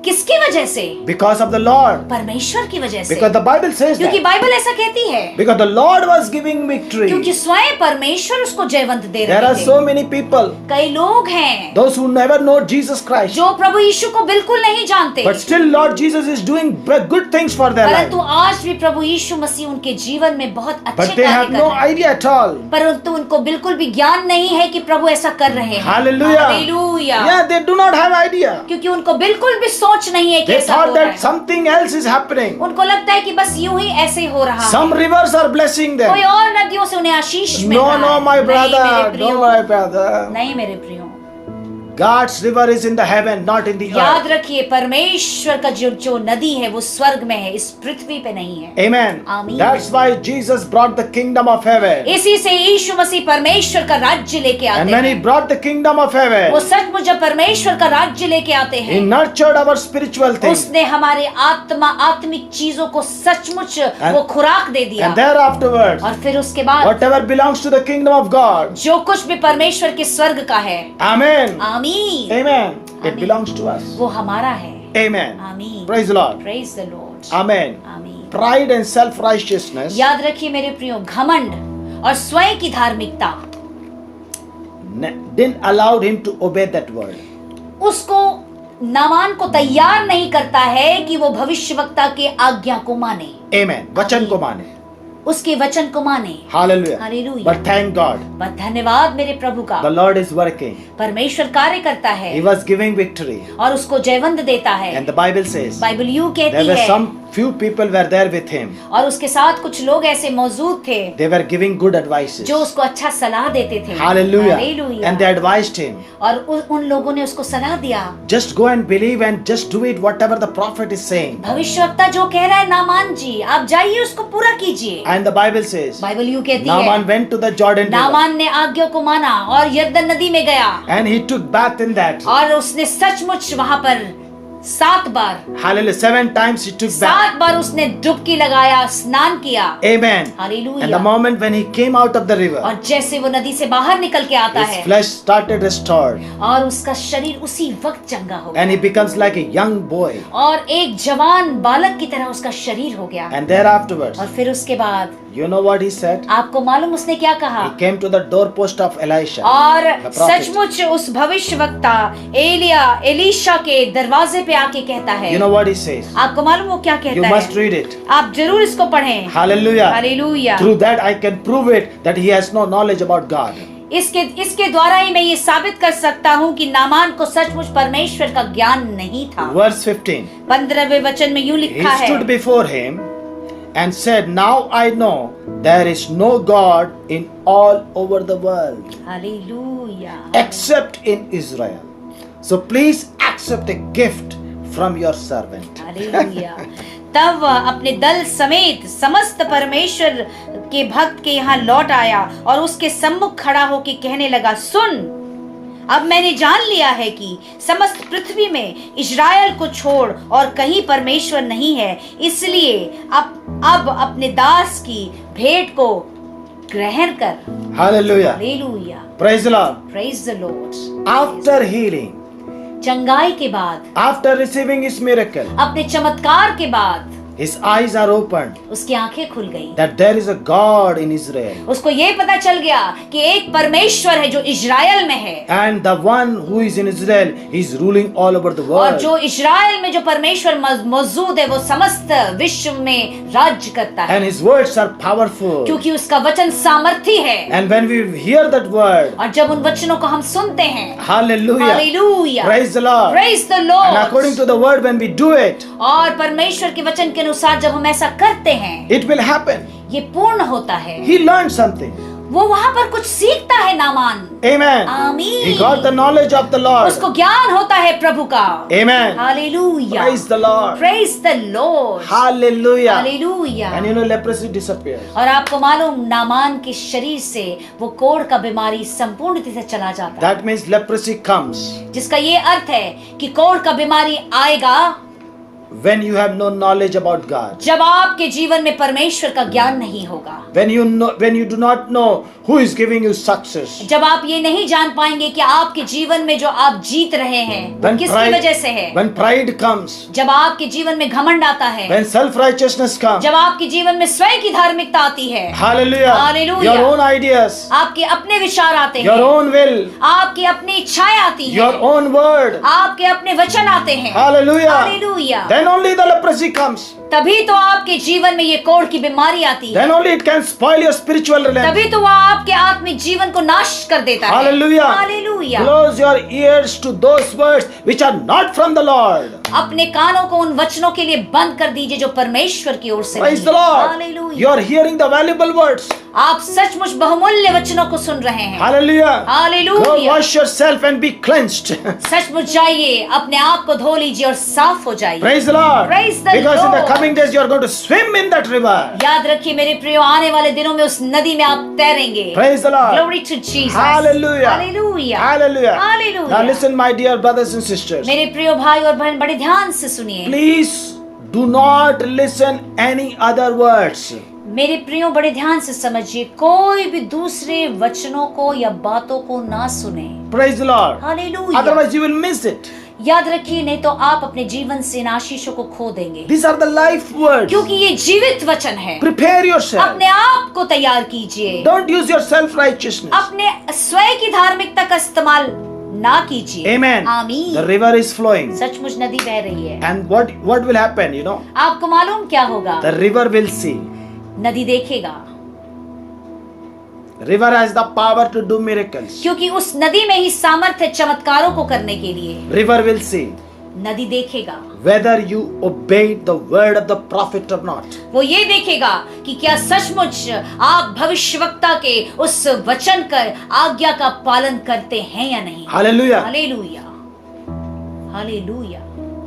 किसकी वजह से? Because of the Lord. परमेश्वर की वजह से। Because the Bible says क्योंकि that. बाइबल ऐसा कहती है, Because the Lord was giving victory. क्योंकि स्वयं परमेश्वर उसको जयवंत दे There रहे are थे। so many people, कई लोग हैं those who never know Jesus Christ. जो प्रभु यीशु को बिल्कुल नहीं जानते, But still Lord Jesus is doing good things for their परंतु life. आज भी प्रभु यीशु मसीह उनके जीवन में बहुत अच्छे But they कार्य have कर no रहे हैं, idea at all. परंतु उनको बिल्कुल भी ज्ञान नहीं है कि प्रभु ऐसा कर रहे हैं। Hallelujah. Hallelujah. Yeah, they do not have idea. क्योंकि उनको बिल्कुल भी सोच नहीं है कि They ऐसा thought हो रहा that है। something else is happening. उनको लगता है कि बस यूं ही ऐसे हो रहा Some है, rivers are blessing कोई them. और नदियों से उन्हें आशीष मिल No, रहा no, है। my नहीं मेरे brother. प्रियो, No, my brother. नहीं मेरे प्रियो। God's river is in the heaven, not in the याद earth. रखिए, परमेश्वर का जो नदी है वो स्वर्ग में है, इस पृथ्वी पे नहीं है। Amen. Amen. That's why Jesus brought the kingdom of heaven. इसी से यीशु मसीह परमेश्वर का राज्य लेके And आते when he हैं। brought the kingdom of वो heaven, सचमुच जब परमेश्वर का राज्य लेके आते he हैं, nurtured our spiritual things. उसने हमारे आत्मिक चीजों को सचमुच वो खुराक दे दिया। And thereafterwards, और फिर उसके बाद whatever belongs to the kingdom of God, जो कुछ भी परमेश्वर के स्वर्ग का है, Amen. आमीन, Amen. It Amen. belongs to us. वो हमारा है। Amen. आमीन। Praise the Lord. Praise the Lord. Amen. आमीन। Pride and self-righteousness याद रखिए मेरे प्रियो, घमंड और स्वयं की धार्मिकता didn't allow him to obey that word. उसको नामान को तैयार नहीं करता है कि वो भविष्यवक्ता के आज्ञा को माने। Amen. वचन को माने. उसके वचन को माने। Hallelujah. Hallelujah. But thank God, बस धन्यवाद मेरे प्रभु का, the Lord is working. परमेश्वर कार्य करता है He was giving victory. और उसको जयवंत देता है। And the Bible says, Bible यूं there कहती were है, some few people were there with him. और उसके साथ कुछ लोग ऐसे मौजूद थे They were giving good advices. जो उसको अच्छा सलाह देते थे। Hallelujah. Hallelujah. And they advised him, और उन लोगों ने उसको सलाह दिया, just go and believe and just do it whatever the prophet is saying. भविष्यवक्ता जो कह रहा है नामान जी, आप जाइए उसको पूरा कीजिए। And the Bible says, Bible यूं कहती Naaman है, went to the Jordan River Naaman ने आज्ञा को माना और यरदन नदी में गया and he took bath in that. और उसने सचमुच वहां पर 7 बार, Hallelujah. 7 times he took bath. 7 बार उसने डुबकी लगाया, स्नान किया। Amen. And the hallelujah. moment when he came out of the river, और जैसे वो नदी से बाहर निकल के आता his है flesh started restored और उसका शरीर उसी वक्त चंगा हो and he गया becomes like a young boy. और एक जवान बालक की तरह उसका शरीर हो गया। And there afterwards, और फिर उसके बाद you know what he said? आपको मालूम उसने क्या कहा? He came to the doorpost of Elisha. और the prophet. सचमुच उस भविष्यवक्ता एलीशा के दरवाजे पे आके कहता है, You know what he says? आपको मालूम वो क्या You कहता must है? read it. आप जरूर इसको पढ़ें। Hallelujah. Hallelujah. Through that I can prove it that he has no knowledge about God. इसके द्वारा ही मैं ये साबित कर सकता हूँ कि नामान को सचमुच परमेश्वर का ज्ञान नहीं था। Verse 15. 15वें वचन में यूं He लिखा है, stood before him and said, Now I know there is no God in all over the world hallelujah, except in Israel. So please accept a gift from your servant. Hallelujah. तब वह अपने दल समेत समस्त परमेश्वर के भक्त के यहाँ लौट आया और उसके सम्मुख खड़ा होकर कहने लगा, सुन, अब मैंने जान लिया है कि समस्त पृथ्वी में इज़राइल को छोड़ और कहीं परमेश्वर नहीं है, इसलिए अब अपने दास की भेंट को ग्रहण कर। Hallelujah. Hallelujah. Praise the Lord. Praise the Lord. After healing, चंगाई के बाद, after receiving his miracle, अपने चमत्कार के बाद his eyes are opened उसकी आंखें खुल गई। that there is a God in Israel. उसको ये पता चल गया कि एक परमेश्वर है जो इज़राइल में है And the one who is in Israel is ruling all over the और world. जो इज़राइल में जो परमेश्वर मौजूद है वो समस्त विश्व में राज्य करता है, And his words are powerful. क्योंकि उसका वचन सामर्थी है। And when we hear that word, और जब उन वचनों को हम सुनते हैं, hallelujah, hallelujah, praise the Lord. Praise the And according Lord, to the word, when we do it, और परमेश्वर के वचन के अनुसार जब हम ऐसा करते हैं, it will happen. ये पूर्ण होता है। He learned something. वो वहां पर कुछ सीखता है नामान। Amen. आमीन। He got the knowledge of the Lord. उसको ज्ञान होता है प्रभु का। Amen. Hallelujah, Praise the Lord. Praise the Lord, Hallelujah. Hallelujah. And you know, leprosy disappears. और आपको मालूम नामान के शरीर से वो कोढ़ का बीमारी संपूर्ण रीति से चला जाता है, That means leprosy comes जिसका ये अर्थ है कि कोढ़ का बीमारी आएगा when you have no knowledge about God. जब आपके जीवन में परमेश्वर का ज्ञान नहीं होगा, When you do not know who is giving you success. जब आप ये नहीं जान पाएंगे कि आपके जीवन में जो आप जीत रहे हैं वो When किसकी वजह से है। when pride comes, जब आपके जीवन में घमंड आता है, when self-righteousness comes, जब आपके जीवन में स्वयं की धार्मिकता आती है, hallelujah, Hallelujah. your own ideas, आपके अपने विचार आते your हैं, own will, आपकी अपनी इच्छाएं आती your हैं, own word, आपके अपने वचन आते हैं, hallelujah, hallelujah, then only the leprosy comes. तभी तो आपके जीवन में ये कोढ़ की बीमारी आती है, Then only it can spoil your spiritual realm. तभी तो वह आपके आत्मिक जीवन को नाश कर देता है। Hallelujah. Hallelujah. Close your ears to those words which are not from the Lord. अपने कानों को उन वचनों के लिए बंद कर दीजिए जो परमेश्वर की ओर से Praise नहीं the है। Lord. Hallelujah. You are hearing the valuable words. आप सचमुच बहुमूल्य वचनों को सुन रहे हैं। Hallelujah. Go hallelujah. wash yourself and be cleansed. सचमुच जाइए, अपने आप को धो लीजिए और साफ हो जाइए। Praise the Lord. Praise the Because in the Lord. coming days you are going to swim in that river. याद रखिए मेरे प्रियो, आने वाले दिनों में उस नदी में आप तैरेंगे। Praise the Lord. Glory to Jesus. Hallelujah. Hallelujah. Hallelujah. Hallelujah. Now listen, my dear brothers and sisters. मेरे प्रियो भाई और बहन, बड़े ध्यान से सुनिए। Please do not listen any other words. मेरे प्रियो बड़े ध्यान से समझिए, कोई भी दूसरे वचनों को या बातों को ना सुने। Praise the Lord. Hallelujah. Otherwise you will miss it. याद रखिए, नहीं तो आप अपने जीवन से इन आशीषों को खो देंगे, These are the life words. क्योंकि ये जीवित वचन है। Prepare yourself. अपने आप को तैयार कीजिए। Don't use your self-righteousness. अपने स्वयं की धार्मिकता का इस्तेमाल ना कीजिए। Amen. आमीन। The river is flowing. सचमुच नदी बह रही है। And what will happen, you know? आपको मालूम क्या होगा? The river will see नदी देखेगा, River has the power to do miracles. क्योंकि उस नदी में ही सामर्थ्य है चमत्कारों को करने के लिए। River will see नदी देखेगा, whether you obeyed the word of the prophet or not. वो ये देखेगा कि क्या सचमुच आप भविष्यवक्ता के उस वचन कर आज्ञा का पालन करते हैं या नहीं। Hallelujah. Hallelujah, hallelujah.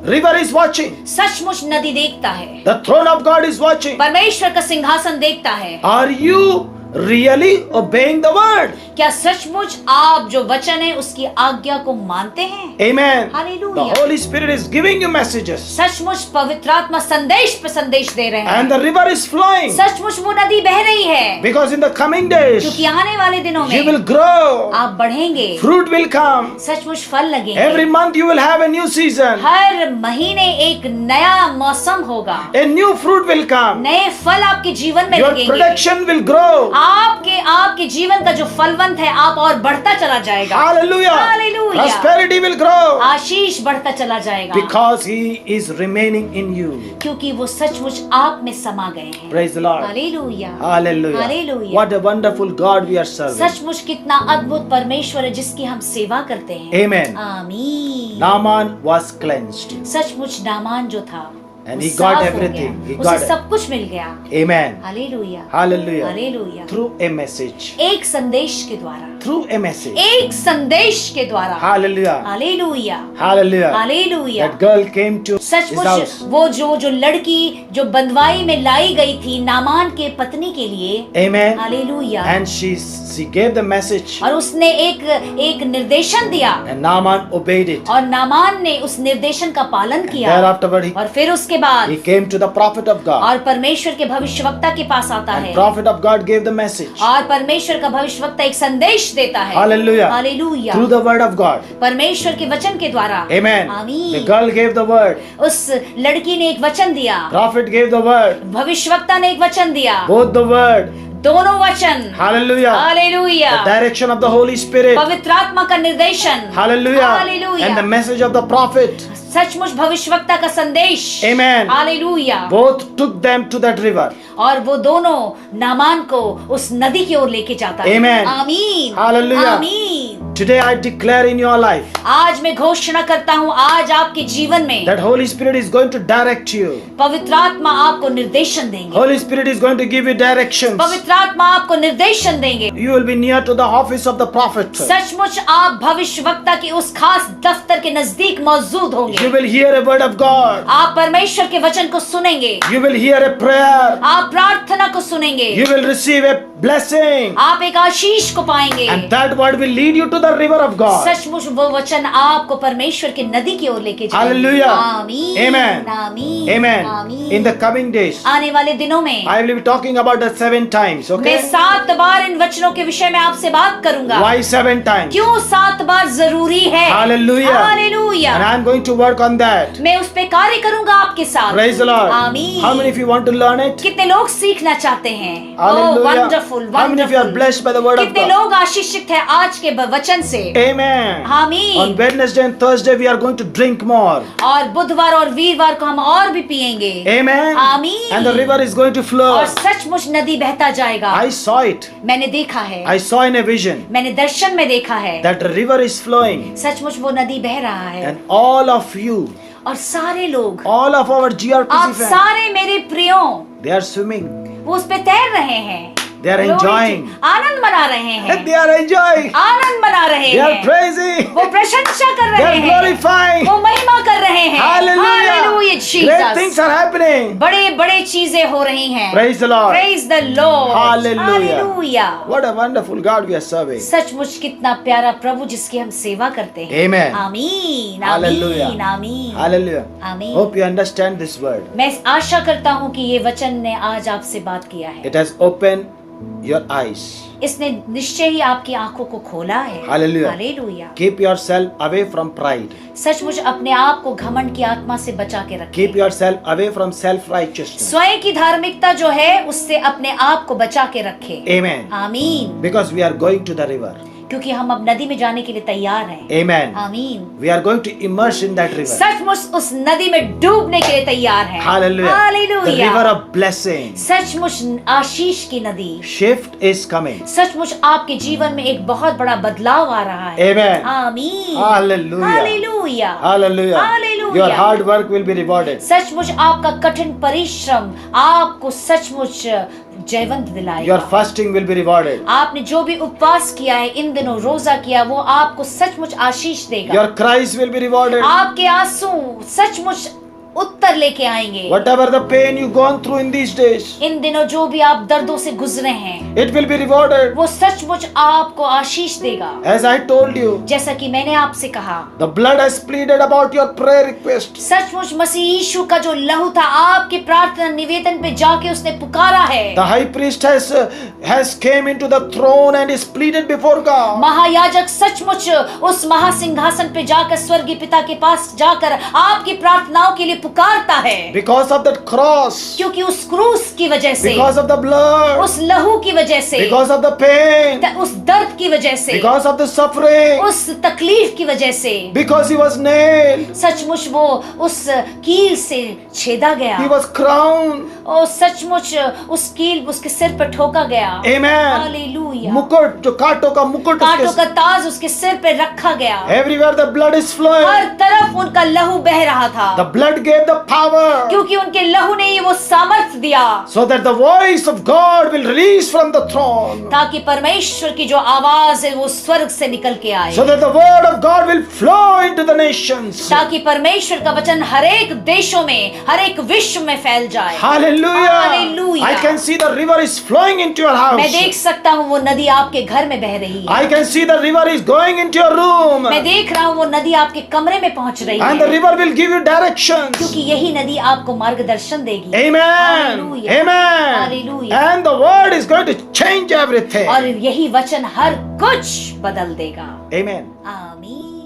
River is watching. सचमुच नदी देखता है, The throne of God is watching. परमेश्वर का सिंहासन देखता है। Are you really obeying the word? क्या सचमुच आप जो वचन है उसकी आज्ञा को मानते हैं? Amen. Hallelujah. The Holy Spirit is giving you messages. सचमुच पवित्र आत्मा संदेश पे संदेश दे रहे हैं, And the river is flowing. सचमुच वो नदी बह रही है, Because in the coming days, क्योंकि आने वाले दिनों you will में grow. आप बढ़ेंगे, Fruit will come. सचमुच फल लगेंगे। Every month you will have a new season. हर महीने एक नया मौसम होगा, A new fruit will come. नए फल आपके जीवन में Your लगेंगे। production will grow. आपके जीवन का जो फलवंत है आप और बढ़ता चला जाएगा। Hallelujah. Hallelujah. Prosperity will grow. आशीष बढ़ता चला जाएगा, Because He is remaining in you. क्योंकि वो सचमुच आप में समा गए हैं। Praise the Lord. Hallelujah, Hallelujah. Hallelujah. What a wonderful God we are serving. सचमुच कितना अद्भुत परमेश्वर है जिसकी हम सेवा करते हैं। Amen. आमीन। Naaman was cleansed. सचमुच नामान जो था And वो he साफ got हो everything. गया, He उसे got it. सब कुछ मिल गया। Amen. Hallelujah, Hallelujah. Hallelujah. Through a message. एक संदेश के द्वारा, Through a message. एक संदेश के द्वारा। Hallelujah. Hallelujah, Hallelujah. Hallelujah. That girl came to his सचमुच house. वो जो लड़की जो बंदवाई में लाई गई थी नामान के पत्नी के लिए। Amen. Hallelujah. And she gave the message. और उसने एक निर्देशन दिया And Naaman obeyed it. और नामान ने उस निर्देशन का पालन किया। Thereafterward और फिर उसके बाद he came to the prophet of God. और परमेश्वर के भविष्यवक्ता के पास आता And है prophet of God gave the message. और परमेश्वर का भविष्यवक्ता एक संदेश देता है। Hallelujah. Hallelujah. Through the word of God. परमेश्वर के वचन के द्वारा। Amen. आमीन। The girl gave the word. उस लड़की ने एक वचन दिया, Prophet gave the word. भविष्यवक्ता ने एक वचन दिया, Both the word. दोनों वचन। Hallelujah. Hallelujah. The direction of the Holy Spirit. पवित्र आत्मा का निर्देशन। Hallelujah. Hallelujah. And the message of the prophet. सचमुच भविष्यवक्ता का संदेश। Amen. Hallelujah. Both took them to that river. और वो दोनों नामान को उस नदी की ओर लेके जाता है। Amen. आमीन। Hallelujah. आमीन। Today I declare in your life आज मैं घोषणा करता हूँ आज आपके जीवन में that Holy Spirit is going to direct you. पवित्र आत्मा आपको निर्देशन देंगे। Holy Spirit is going to give you directions. पवित्र आत्मा आपको निर्देशन देंगे। You will be near to the office of the prophet. सचमुच आप भविष्यवक्ता के उस खास दफ्तर के नजदीक मौजूद होंगे। You will hear a word of God. आप परमेश्वर के वचन को सुनेंगे, You will hear a prayer. आप प्रार्थना को सुनेंगे, You will receive a blessing. आप एक आशीष को पाएंगे। And that word will lead you to the river of God. सचमुच वो वचन आपको परमेश्वर की नदी की ओर लेके जाएंगे। Hallelujah. आमीन। Amen. आमीन। Amen. आमीन। In the coming days, आने वाले दिनों में I will be talking about the 7 times. मैं Okay? 7 बार इन वचनों के विषय में आपसे बात करूंगा। Why 7 times? क्यों 7 बार जरूरी है? Hallelujah. Hallelujah. And I am going to work on that. मैं उस पे कार्य करूंगा आपके साथ। Praise the Lord. आमीन। How many of you want to learn it? कितने लोग सीखना चाहते हैं? Hallelujah. Wonderful, How many of you are blessed by the word of कितने God? लोग आशीषित हैं आज के वचन से? Amen. आमीन। On Wednesday and Thursday we are going to drink more. और बुधवार और वीरवार को हम और भी पिएंगे। Amen. आमीन। And the river is going to flow. और सचमुच नदी बहता जाएगा। I saw it. मैंने देखा है, I saw in a vision मैंने दर्शन में देखा है, that the river is flowing. सचमुच वो नदी बह रहा है। And all of you, और सारे लोग, all of our आप GRPC fans, सारे मेरे प्रियों, they are swimming. वो उस पे तैर रहे हैं। They are Glory to- enjoying. आनंद मना रहे हैं, They are enjoying. आनंद मना रहे They are हैं, praising. वो प्रशंसा कर They रहे are हैं, glorifying. वो महिमा कर रहे हैं। Hallelujah. Hallelujah, Great Jesus. things are happening. बड़े बड़े चीजें हो रही हैं। Praise the Lord. Praise the Lord. Hallelujah. Hallelujah. What a wonderful God we are serving. सचमुच कितना प्यारा प्रभु जिसकी हम सेवा करते हैं। Amen. आमीन, Hallelujah. आमीन, आमीन, Hallelujah. आमीन। Hope you understand this word. मैं आशा करता हूँ कि ये वचन ने आज आपसे बात किया है। It has opened your eyes. इसने निश्चय ही आपकी आंखों को खोला है। Hallelujah. Hallelujah. Keep yourself away from pride. सचमुच अपने आप को घमंड की आत्मा से बचा के रखें। Keep yourself away from self-righteousness. स्वयं की धार्मिकता जो है उससे अपने आप को बचा के रखें। Amen. आमीन। Because we are going to the river. क्योंकि हम अब नदी में जाने के लिए तैयार हैं। Amen. आमीन। We are going to immerse in that river. सचमुच उस नदी में डूबने के लिए तैयार हैं। Hallelujah. The hallelujah. river of blessing. सचमुच आशीष की नदी। Shift is coming. सचमुच आपके जीवन में एक बहुत बड़ा बदलाव आ रहा है। Amen. आमीन। Hallelujah. Hallelujah. Hallelujah. Hallelujah. Your hard work will be rewarded. सचमुच आपका कठिन परिश्रम आपको सचमुच जयवंत दिलाएगा। Your fasting will be rewarded. आपने जो भी उपवास किया है, इन दिनों रोजा किया, वो आपको सचमुच आशीष देगा। Your cries will be rewarded. आपके आंसू सचमुच उत्तर लेके आएंगे। Whatever the pain you've gone through in these days, इन दिनों जो भी आप दर्दों से गुजरे हैं, it will be rewarded. वो सचमुच आपको आशीष देगा। As I told you, जैसा कि मैंने आपसे कहा, the blood has pleaded about your prayer request. सचमुच मसीह यीशु का जो लहू था आपके प्रार्थना निवेदन पे जाके उसने पुकारा है। The high priest has came into the throne and is pleaded before God. महायाजक सचमुच उस महासिंहासन पे जाकर स्वर्गीय पिता के पास जाकर आपकी प्रार्थनाओं के लिए पुकारता है। Because of that cross, क्योंकि उस क्रूस की वजह से, because of the blood, उस लहू की वजह से, because of the pain, उस दर्द की वजह से, because of the suffering, उस तकलीफ की वजह से, because he was nailed, सचमुच वो उस कील से छेदा गया। he was crowned. और सचमुच उस कील उसके सिर पर ठोका गया। Amen. हालेलुया। मुकुट, जो कांटों का मुकुट, कांटों का ताज उसके सिर पे रखा गया। everywhere the blood is her flowing. तरफ उनका लहू बह रहा था। The blood gave the power, क्योंकि उनके लहू ने ये वो सामर्थ दिया, so that the voice of God will release from the throne, ताकि परमेश्वर की जो आवाज है वो स्वर्ग से निकल के आए, so that the word of God will flow into the nations. ताकि परमेश्वर का वचन हर एक देशों में, हर एक विश्व में फैल जाए। Hallelujah. Hallelujah. I can see the river is flowing into your house. मैं देख सकता हूँ वो नदी आपके घर में बह रही है। I can see the river is going into your room. मैं देख रहा हूँ वो नदी आपके कमरे में पहुँच रही And the है, river will give you directions. क्योंकि यही नदी आपको मार्गदर्शन देगी। Amen. Hallelujah. Amen. Hallelujah. And the word is going to change everything. और यही वचन हर कुछ बदल देगा। Amen. आमीन।